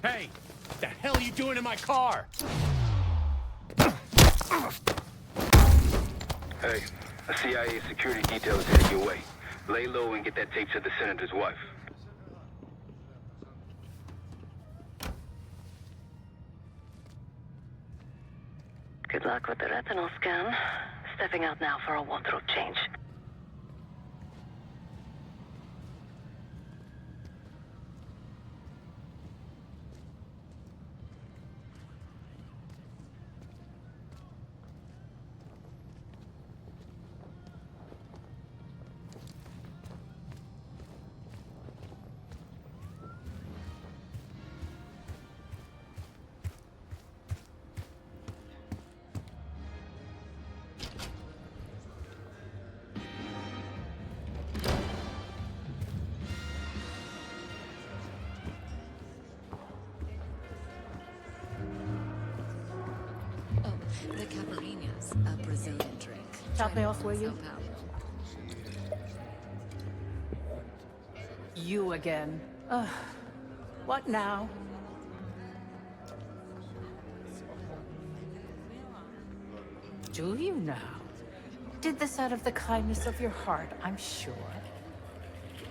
Hey! What the hell are you doing in my car? Hey, a CIA security detail is headed your way. Lay low and get that tape to the Senator's wife. Good luck with the retinal scan. Stepping out now for a wardrobe change. The caipirinhas, a Brazilian drink. Top me off, will you? You again. Ugh. What now? Do you now? Did this out of the kindness of your heart, I'm sure.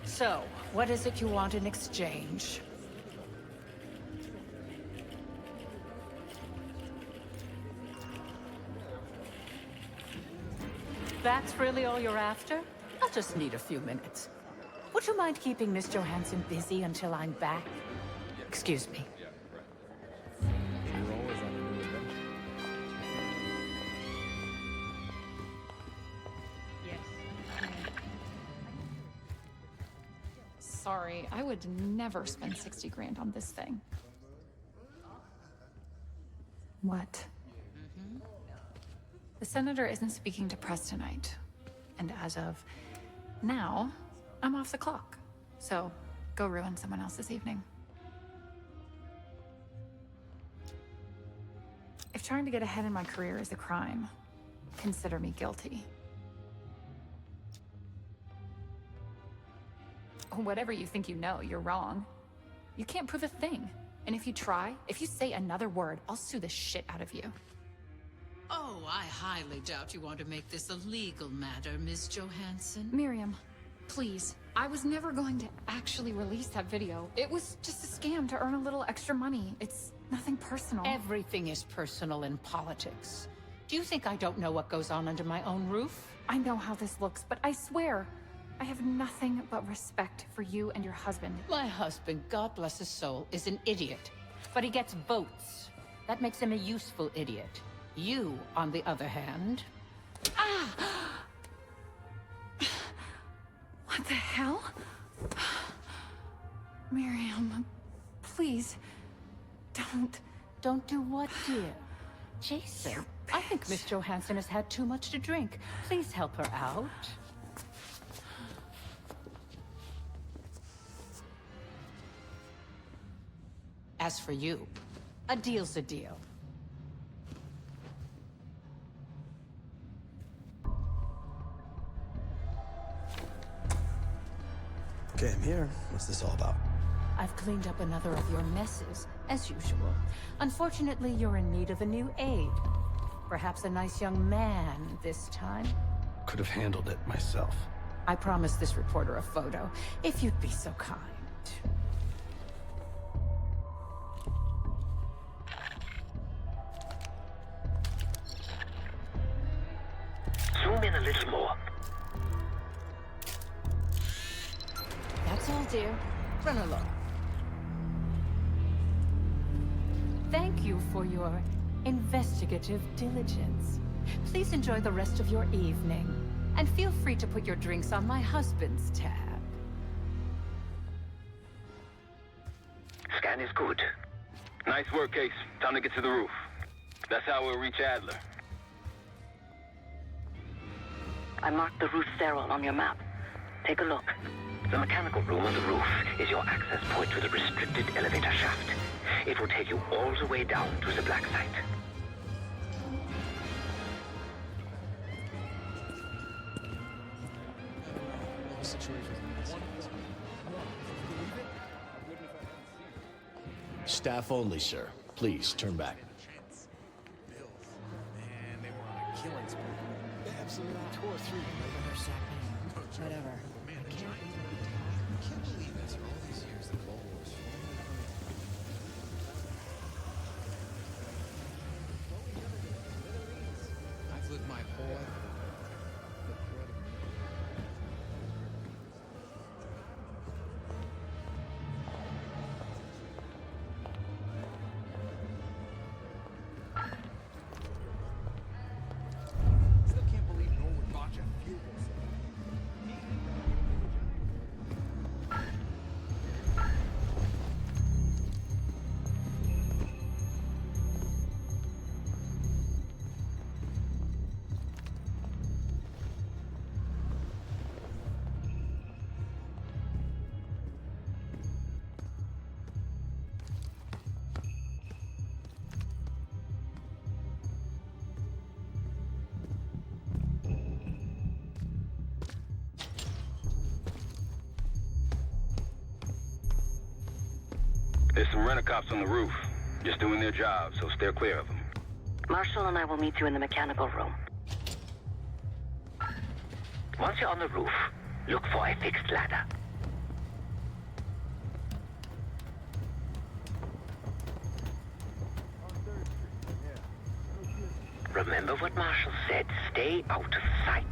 So, what is it you want in exchange? That's really all you're after? I'll just need a few minutes. Would you mind keeping Miss Johansson busy until I'm back? Excuse me. You're always on a new adventure. Sorry, I would never spend 60 grand on this thing. What? The senator isn't speaking to press tonight. And as of now, I'm off the clock. So go ruin someone else's evening. If trying to get ahead in my career is a crime, consider me guilty. Whatever you think you know, you're wrong. You can't prove a thing. And if you try, if you say another word, I'll sue the shit out of you. Oh, I highly doubt you want to make this a legal matter, Miss Johansson. Miriam, please. I was never going to actually release that video. It was just a scam to earn a little extra money. It's nothing personal. Everything is personal in politics. Do you think I don't know what goes on under my own roof? I know how this looks, but I swear, I have nothing but respect for you and your husband. My husband, God bless his soul, is an idiot. But he gets votes. That makes him a useful idiot. You, on the other hand... Ah! What the hell? Miriam, please, don't... Don't do what, dear? Jason, I think Miss Johansson has had too much to drink. Please help her out. As for you, a deal's a deal. Okay, I'm here. What's this all about? I've cleaned up another of your messes, as usual. Unfortunately, you're in need of a new aide. Perhaps a nice young man this time. Could have handled it myself. I promised this reporter a photo, if you'd be so kind. Zoom in a little more. That's all, dear. Run along. Thank you for your investigative diligence. Please enjoy the rest of your evening. And feel free to put your drinks on my husband's tab. Scan is good. Nice work, Case. Time to get to the roof. That's how we'll reach Adler. I marked the roof sterile on your map. Take a look. The mechanical room on the roof is your access point to the restricted elevator shaft. It will take you all the way down to the black site. Staff only, sir. Please, turn back. Man, they were on a killing spree. They absolutely tore through. Whatever. Man, I can't believe after all these years the ball was I've lived my whole life. Still can't believe Norwood botched a field goal. There's some rent-a-cops on the roof. Just doing their job, so steer clear of them. Marshall and I will meet you in the mechanical room. Once you're on the roof, look for a fixed ladder. Remember what Marshall said, stay out of sight.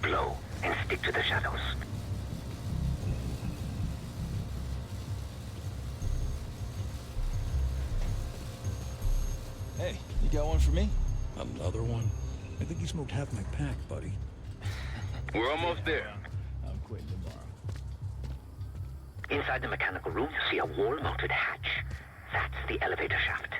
keep low and stick to the shadows. Hey, you got one for me? Another one? I think you smoked half my pack, buddy. We're almost there. I'm quitting tomorrow. Inside the mechanical room, you see a wall-mounted hatch. That's the elevator shaft.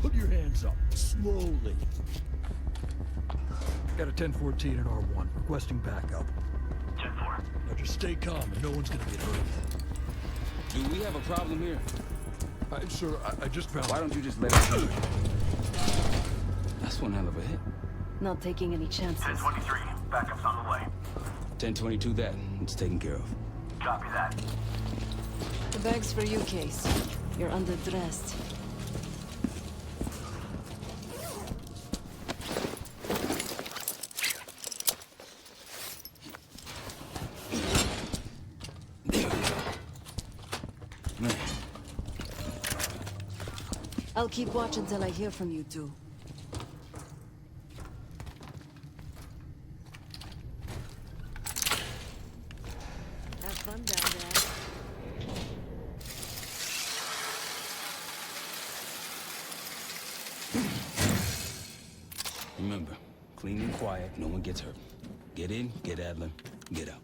Put your hands up, slowly. Got a 1014 in R1, requesting backup. 10-4. Now just stay calm and no one's gonna get hurt. Do we have a problem here? Sir, I just found... Why don't you just let it go? That's one hell of a hit. Not taking any chances. 1023, backup's on the way. 1022 that. It's taken care of. Copy that. The bag's for you, Case. You're underdressed. I'll keep watch until I hear from you two. Have fun down there. Remember, clean and quiet, no one gets hurt. Get in, get Adler, get out.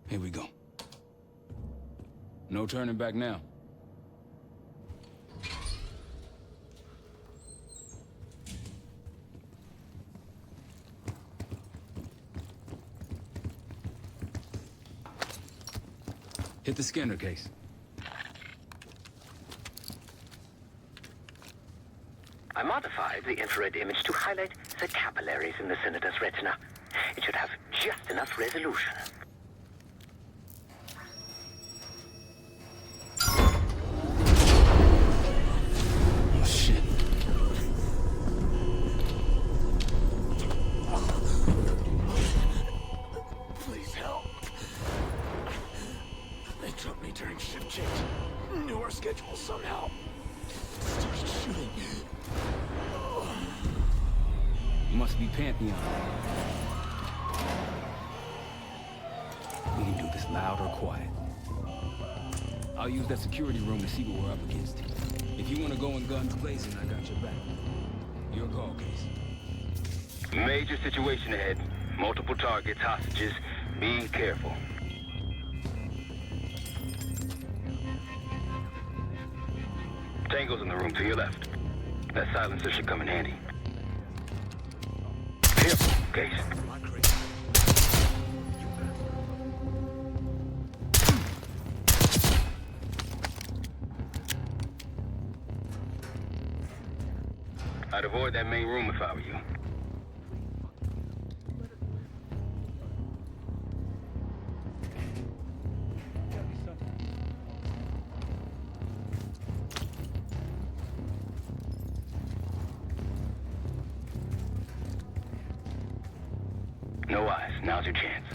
Here we go. No turning back now. Hit the scanner, Case. I modified the infrared image to highlight the capillaries in the Senator's retina. It should have just enough resolution. Oh, shit. Please help. They took me during shift change. Knew our schedule somehow. Started shooting. Must be Pantheon. We can do this loud or quiet. I'll use that security room to see what we're up against. If you want to go in guns blazing, I got your back. Your call, Case. Major situation ahead. Multiple targets, hostages. Be careful. Tango's in the room to your left. That silencer should come in handy. Careful, Case. I'd avoid that main room if I were you. No eyes. Now's your chance.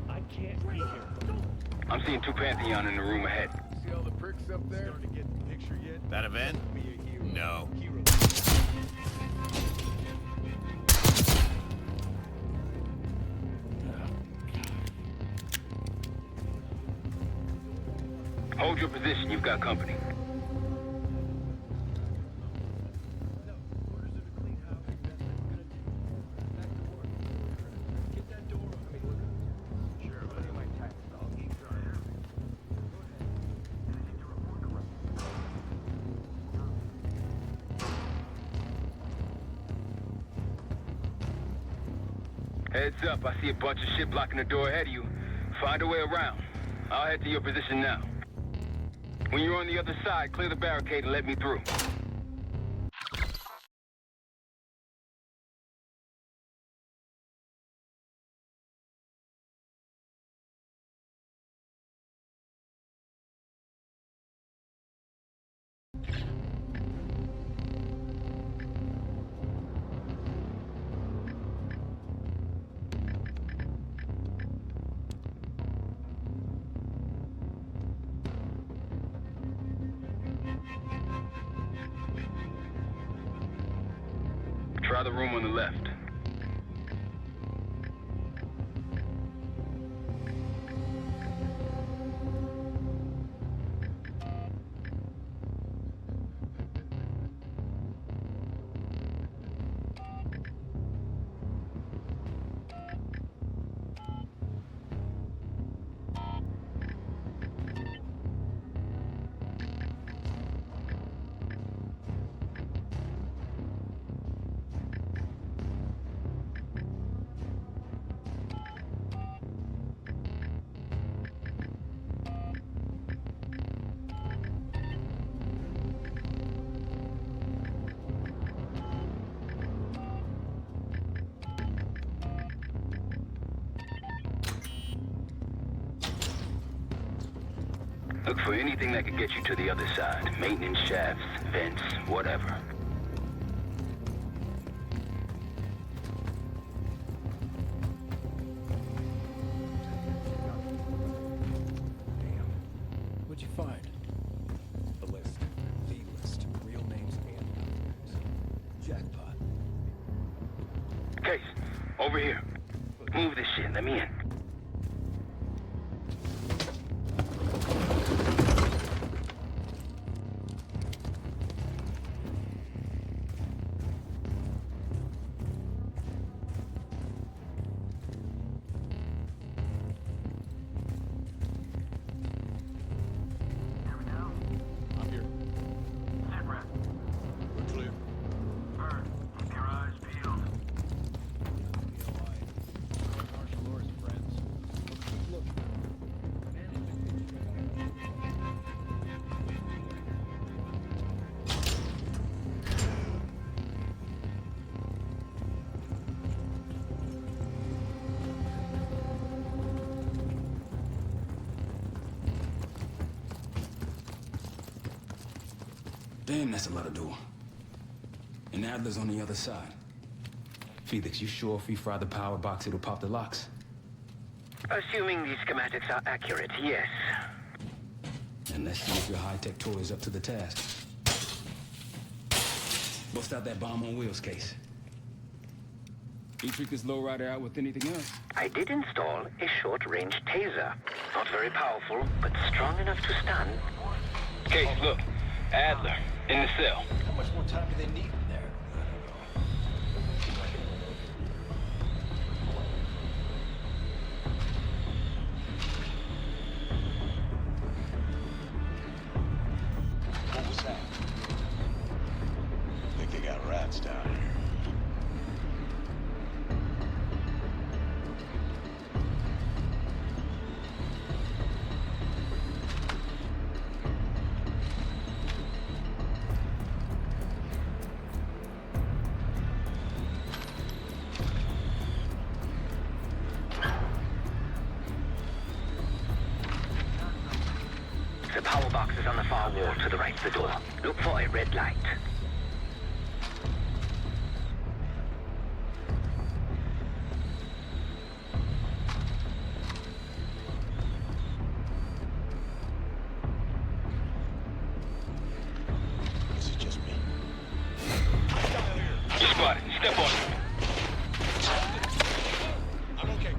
I can't be here. I'm seeing two Pantheon in the room ahead. See all the pricks up there? Starting to get the picture yet? That event? No. Hold your position. You've got company. Heads up, I see a bunch of shit blocking the door ahead of you. Find a way around. I'll head to your position now. When you're on the other side, clear the barricade and let me through. Try the room on the left. Look for anything that could get you to the other side. Maintenance shafts, vents, whatever. What'd you find? The list. The list. Real names and numbers. Jackpot. Case, over here. Move this shit, let me in. Damn, that's a lot of door. And Adler's on the other side. Felix, you sure if we fry the power box, it'll pop the locks? Assuming these schematics are accurate, yes. And let's see if your high-tech toy is up to the task. Bust out that bomb on wheels case. You trick this lowrider out with anything else? I did install a short-range taser. Not very powerful, but strong enough to stun. Case, look. Adler, in the cell. How much more time do they need in there? What was that? I think they got rats down here. The power box is on the far wall to the right of the door. Look for a red light. Is it just me? You spotted. Step on it. I'm okay.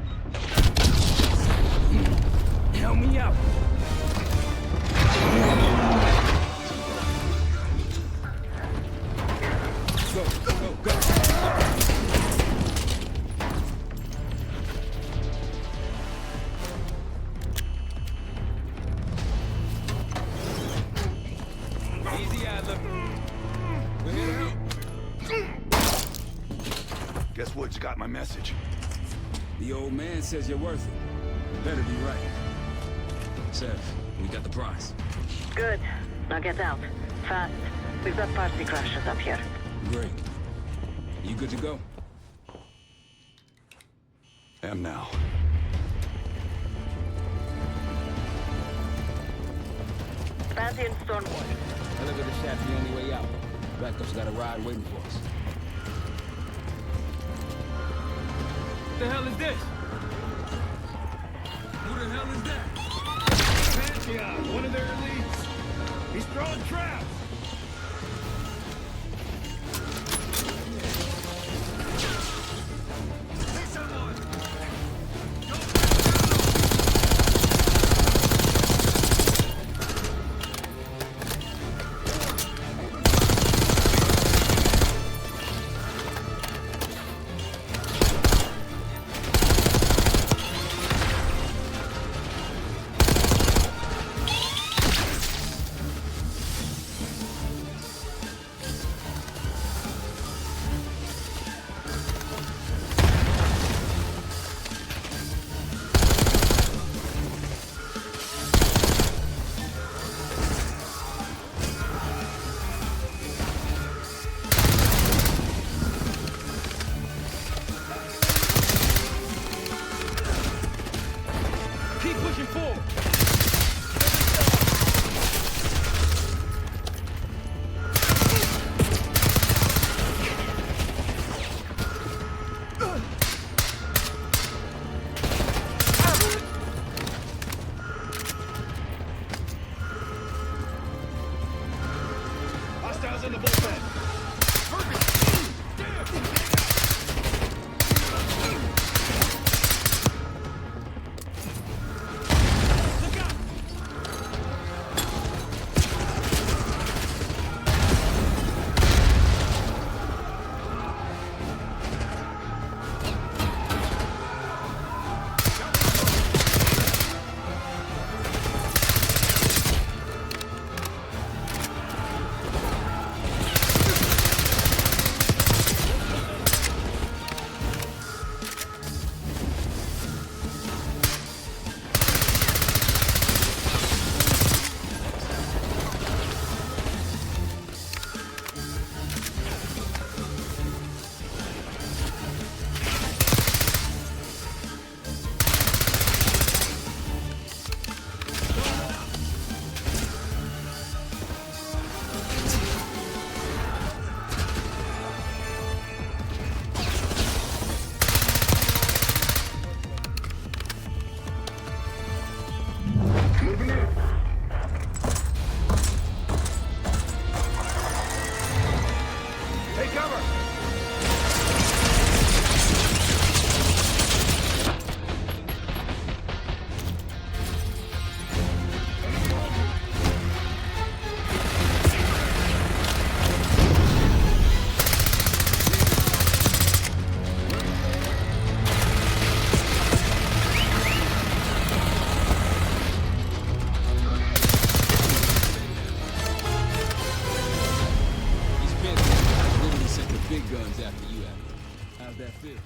Help me out. Go, go, go. Easy, Adler. We're here to help. Guess Woods got my message. The old man says you're worth it. Better be right. Sev, we got the prize. Good. Now get out. Fast. We've got party crashes up here. Great. You good to go? Am now. Pantheon Stormward. Elevator shaft's the only way out. Backup's got a ride waiting for us. What the hell is this? Who the hell is that? Pantheon, one of their elites. He's throwing traps. Guys in the bullpen. Take cover! These Pantheons literally sent the big guns after you, Abby. How's that feel?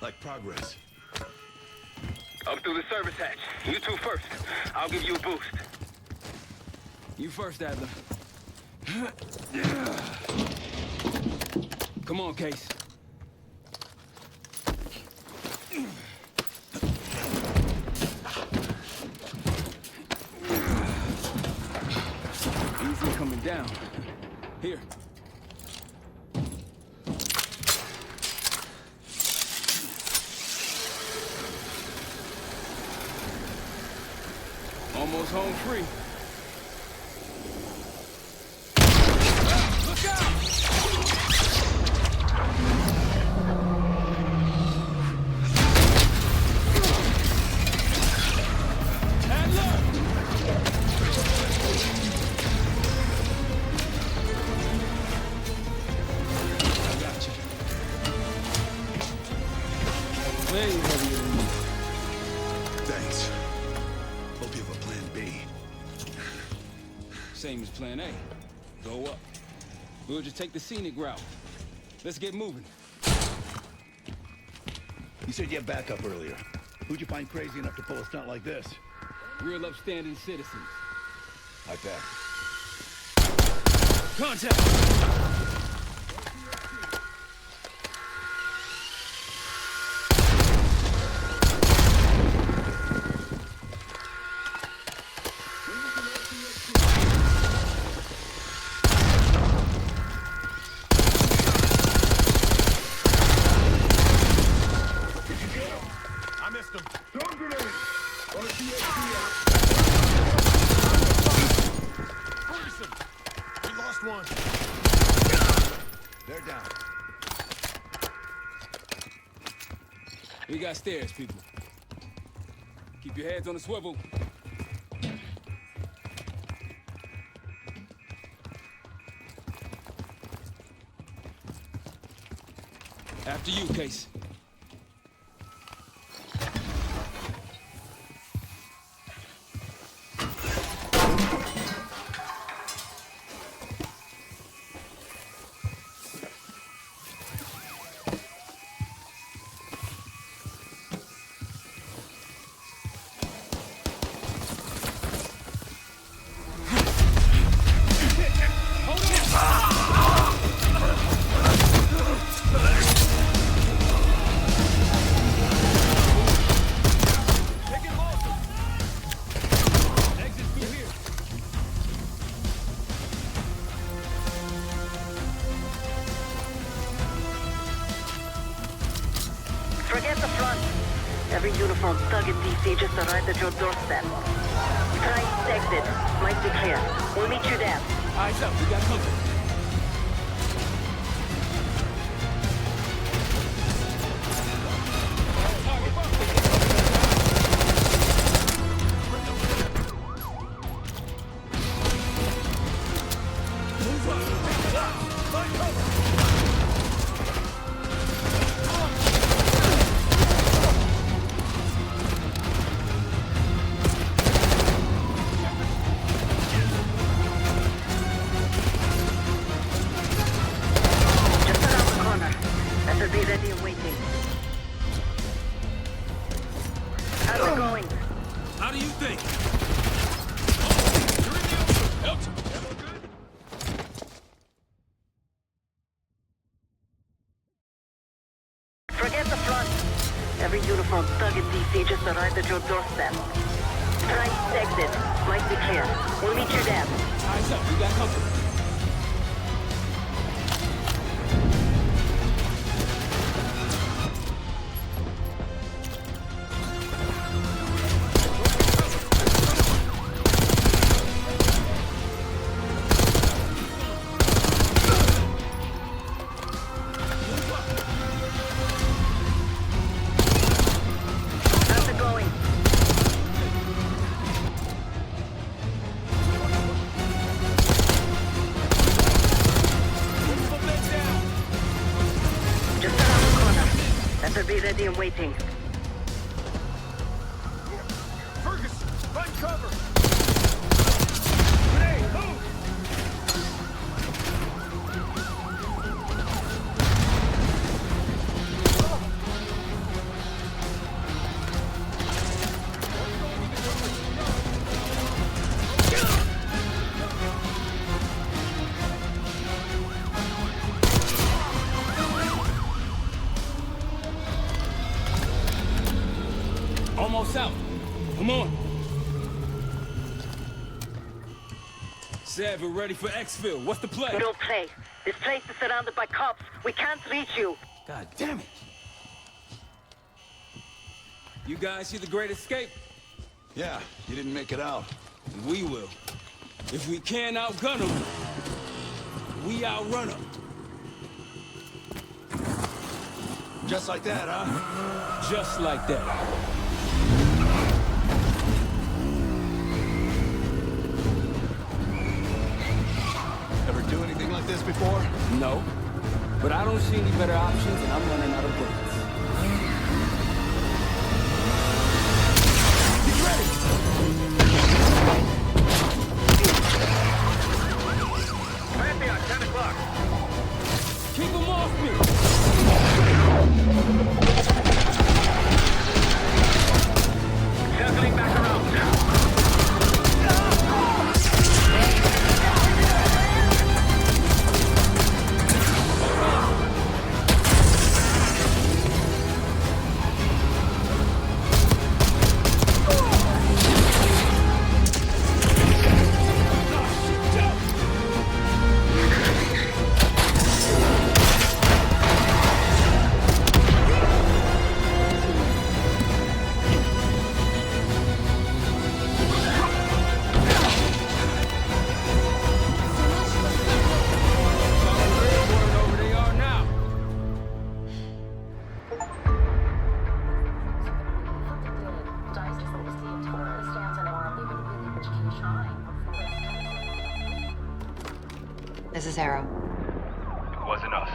Like progress. Up through the service hatch. You two first. I'll give you a boost. You first, Adler. Come on, Case. Easy coming down. Here. Almost home free. Look out! I got you. Way heavier than me. Thanks. Hope you have a plan B. Same as plan A. Go up. We'll just take the scenic route. Let's get moving. You said you had backup earlier. Who'd you find crazy enough to pull a stunt like this? Real upstanding citizens. Like that. Contact! I missed him. Don't grenade! Ferguson! We lost one. They're down. We got stairs, people. Keep your heads on the swivel. After you, Case. Forget the front. Every uniformed thug in DC just arrived at your doorstep. Try exit. Might be clear. We'll meet you there. Eyes up, we got company. Better be ready and waiting. How's it going? How do you think? Forget the front. Every uniformed thug in DC just arrived at your doorstep. Strike's exit. Might be clear. We'll meet you there. Eyes up, we got company. How's it going? Just around the corner. Better be ready and waiting. Fergus, find cover! Grenade, move! Almost out. Come on. Said we're ready for exfil. What's the play? No play. This place is surrounded by cops. We can't reach you. God damn it. You guys see the Great Escape? Yeah, you didn't make it out. And we will. If we can't outgun them, we outrun them. Just like that, huh? Just like that. Ever do anything like this before? No. But I don't see any better options, and I'm running out of bullets. Get ready! Pantheon, 10 o'clock. Keep them off me! Circling back around now. This is Arrow. It wasn't us.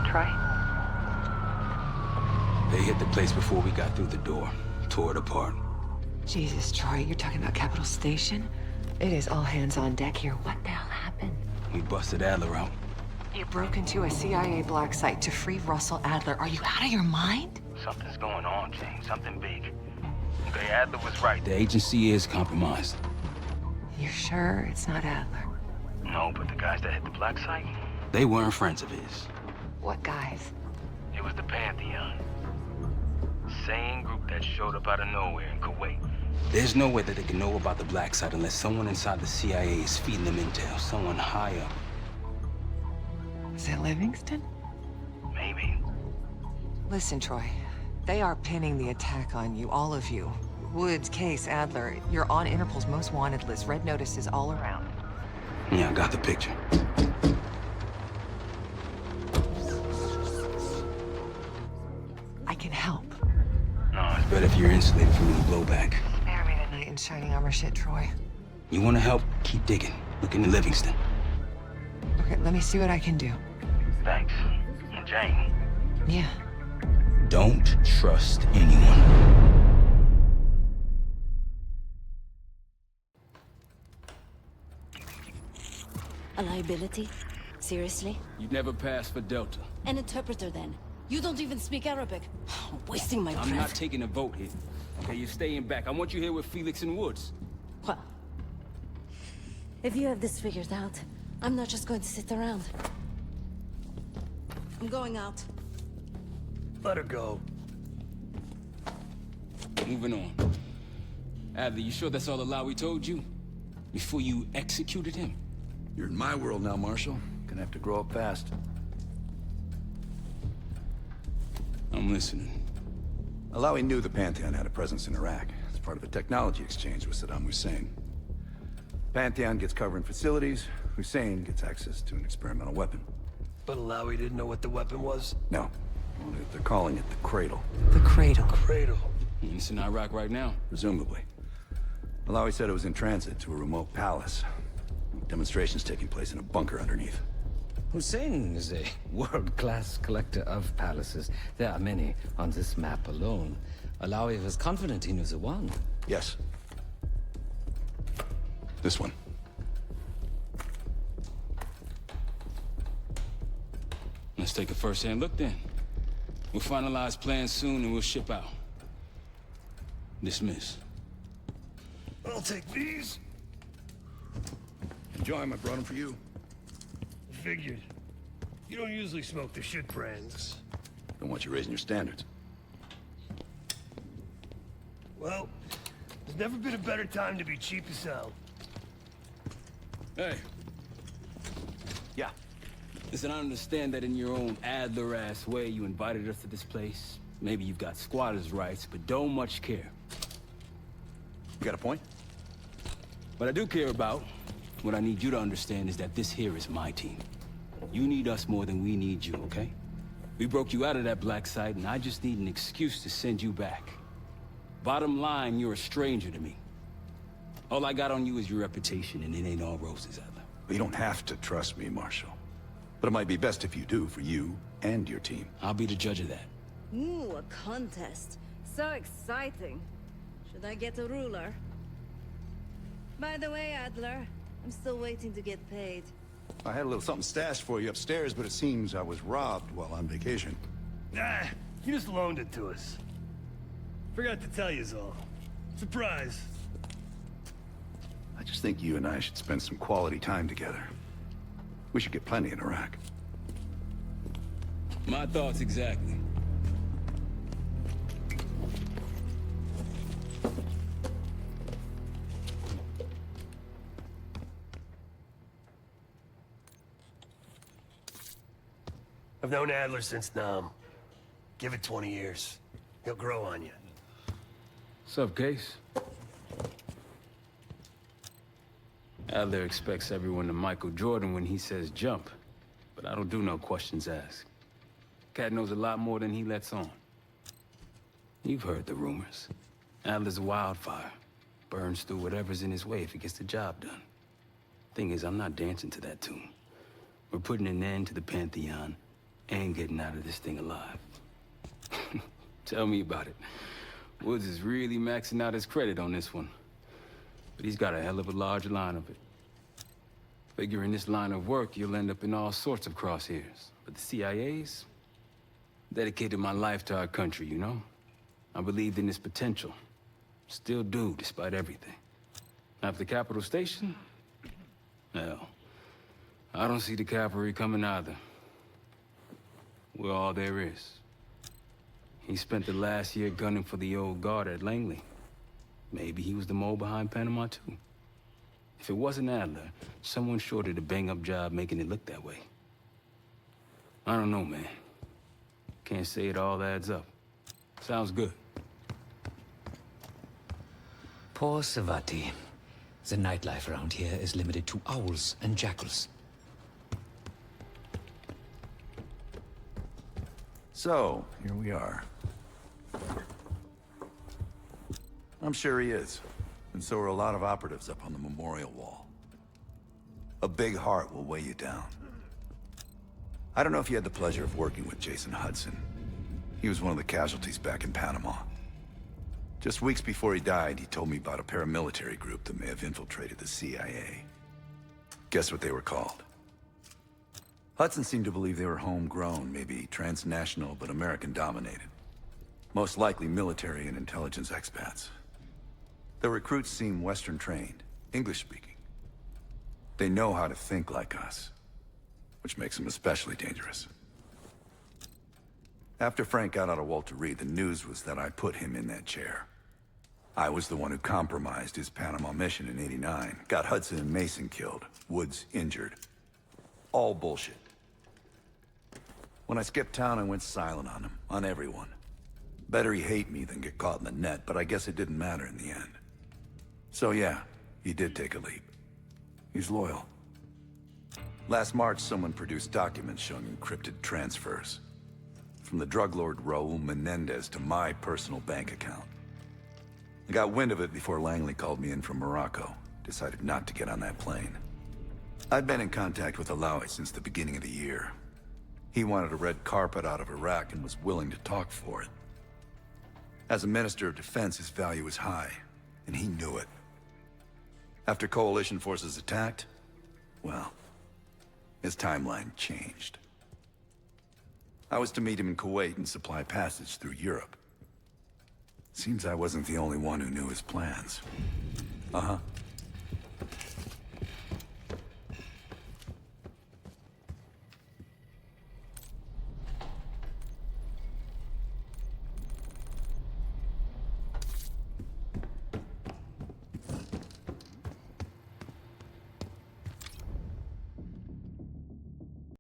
Troy? They hit the place before we got through the door. Tore it apart. Jesus, Troy, you're talking about Capital Station? It is all hands on deck here. What the hell happened? We busted Adler out. You broke into a CIA black site to free Russell Adler. Are you out of your mind? Something's going on, James. Something big. Okay, Adler was right. The agency is compromised. You're sure it's not Adler? No, but the guys that hit the black site, They weren't friends of his. What guys? it was the Pantheon. Same group that showed up out of nowhere in Kuwait. There's no way that they can know about the black site unless someone inside the CIA is feeding them intel. Someone high up. Is it Livingston? Maybe. Listen, Troy. They are pinning the attack on you, all of you. Woods, Case, Adler. You're on Interpol's most wanted list. Red notices all around. Yeah, I got the picture. I can help. No, it's better if you're insulated from any blowback. Spare me tonight in shining armor shit, Troy. You want to help? Keep digging. looking at Livingston. Okay, let me see what I can do. Thanks. And Jane. Yeah. Don't trust anyone. A liability? Seriously? You'd never pass for Delta. An interpreter then? You don't even speak Arabic. Wasting my breath. I'm not taking a vote here. Okay, you're staying back. I want you here with Felix and Woods. Well, if you have this figured out, I'm not just going to sit around. I'm going out. Let her go. Moving on. Adler, you sure that's all the lie we told you? Before you executed him? You're in my world now, Marshal. Gonna have to grow up fast. I'm listening. Alawi knew the Pantheon had a presence in Iraq. It's part of the technology exchange with Saddam Hussein. Pantheon gets covering facilities. Hussein gets access to an experimental weapon. But Alawi didn't know what the weapon was? No. They're calling it the Cradle. The Cradle. Cradle. It's in Iraq right now. Presumably. Alawi said it was in transit to a remote palace. Demonstrations taking place in a bunker underneath. Hussein is a world-class collector of palaces. There are many on this map alone. Alawi was confident he knew the one. Yes. This one. Let's take a first-hand look then. We'll finalize plans soon and we'll ship out. Dismiss. I'll take these. Enjoy them. I brought them for you. Figured. You don't usually smoke the shit brands. Don't want you raising your standards. Well, there's never been a better time to be cheap as hell. Hey. Yeah. Listen, I understand that in your own Adler-ass way you invited us to this place. Maybe you've got squatters' rights, but don't much care. You got a point? What I do care about, what I need you to understand is that this here is my team. You need us more than we need you, okay? We broke you out of that black site, and I just need an excuse to send you back. Bottom line, you're a stranger to me. All I got on you is your reputation, and it ain't all roses, Adler. But you don't have to trust me, Marshal. But it might be best if you do, for you and your team. I'll be the judge of that. Ooh, a contest. So exciting. Should I get a ruler? By the way, Adler, I'm still waiting to get paid. I had a little something stashed for you upstairs, but it seems I was robbed while on vacation. Nah, you just loaned it to us. Forgot to tell yous all. Surprise. I just think you and I should spend some quality time together. We should get plenty in Iraq. My thoughts exactly. I've known Adler since Nam. Give it 20 years. He'll grow on you. Sup, Case? Adler expects everyone to Michael Jordan when he says jump, but I don't do no questions asked. Cat knows a lot more than he lets on. You've heard the rumors. Adler's a wildfire. Burns through whatever's in his way if he gets the job done. Thing is, I'm not dancing to that tune. We're putting an end to the Pantheon and getting out of this thing alive. Tell me about it. Woods is really maxing out his credit on this one. But he's got a hell of a large line of it. Figure in this line of work, you'll end up in all sorts of crosshairs. But the CIA's dedicated my life to our country, you know? I believed in its potential. Still do, despite everything. After Capital Station? Hell, I don't see the cavalry coming either. We're all there is. He spent the last year gunning for the old guard at Langley. Maybe he was the mole behind Panama, too. If it wasn't Adler, someone sure did a bang-up job making it look that way. I don't know, man. Can't say it all adds up. Sounds good. Poor Savati. The nightlife around here is limited to owls and jackals. So, here we are. I'm sure he is. And so are a lot of operatives up on the memorial wall. A big heart will weigh you down. I don't know if you had the pleasure of working with Jason Hudson. He was one of the casualties back in Panama. Just weeks before he died, he told me about a paramilitary group that may have infiltrated the CIA. Guess what they were called? Hudson seemed to believe they were homegrown, maybe transnational, but American-dominated. Most likely military and intelligence expats. The recruits seem Western-trained, English-speaking. They know how to think like us, which makes them especially dangerous. After Frank got out of Walter Reed, the news was that I put him in that chair. I was the one who compromised his Panama mission in '89, got Hudson and Mason killed, Woods injured. All bullshit. When I skipped town, I went silent on him, on everyone. Better he hate me than get caught in the net, but I guess it didn't matter in the end. So yeah, he did take a leap. He's loyal. Last March, someone produced documents showing encrypted transfers. From the drug lord Raul Menendez to my personal bank account. I got wind of it before Langley called me in from Morocco. Decided not to get on that plane. I'd been in contact with Alawi since the beginning of the year. He wanted a red carpet out of Iraq and was willing to talk for it. As a Minister of Defense, his value was high, and he knew it. After coalition forces attacked, well, his timeline changed. I was to meet him in Kuwait and supply passage through Europe. Seems I wasn't the only one who knew his plans. Uh-huh.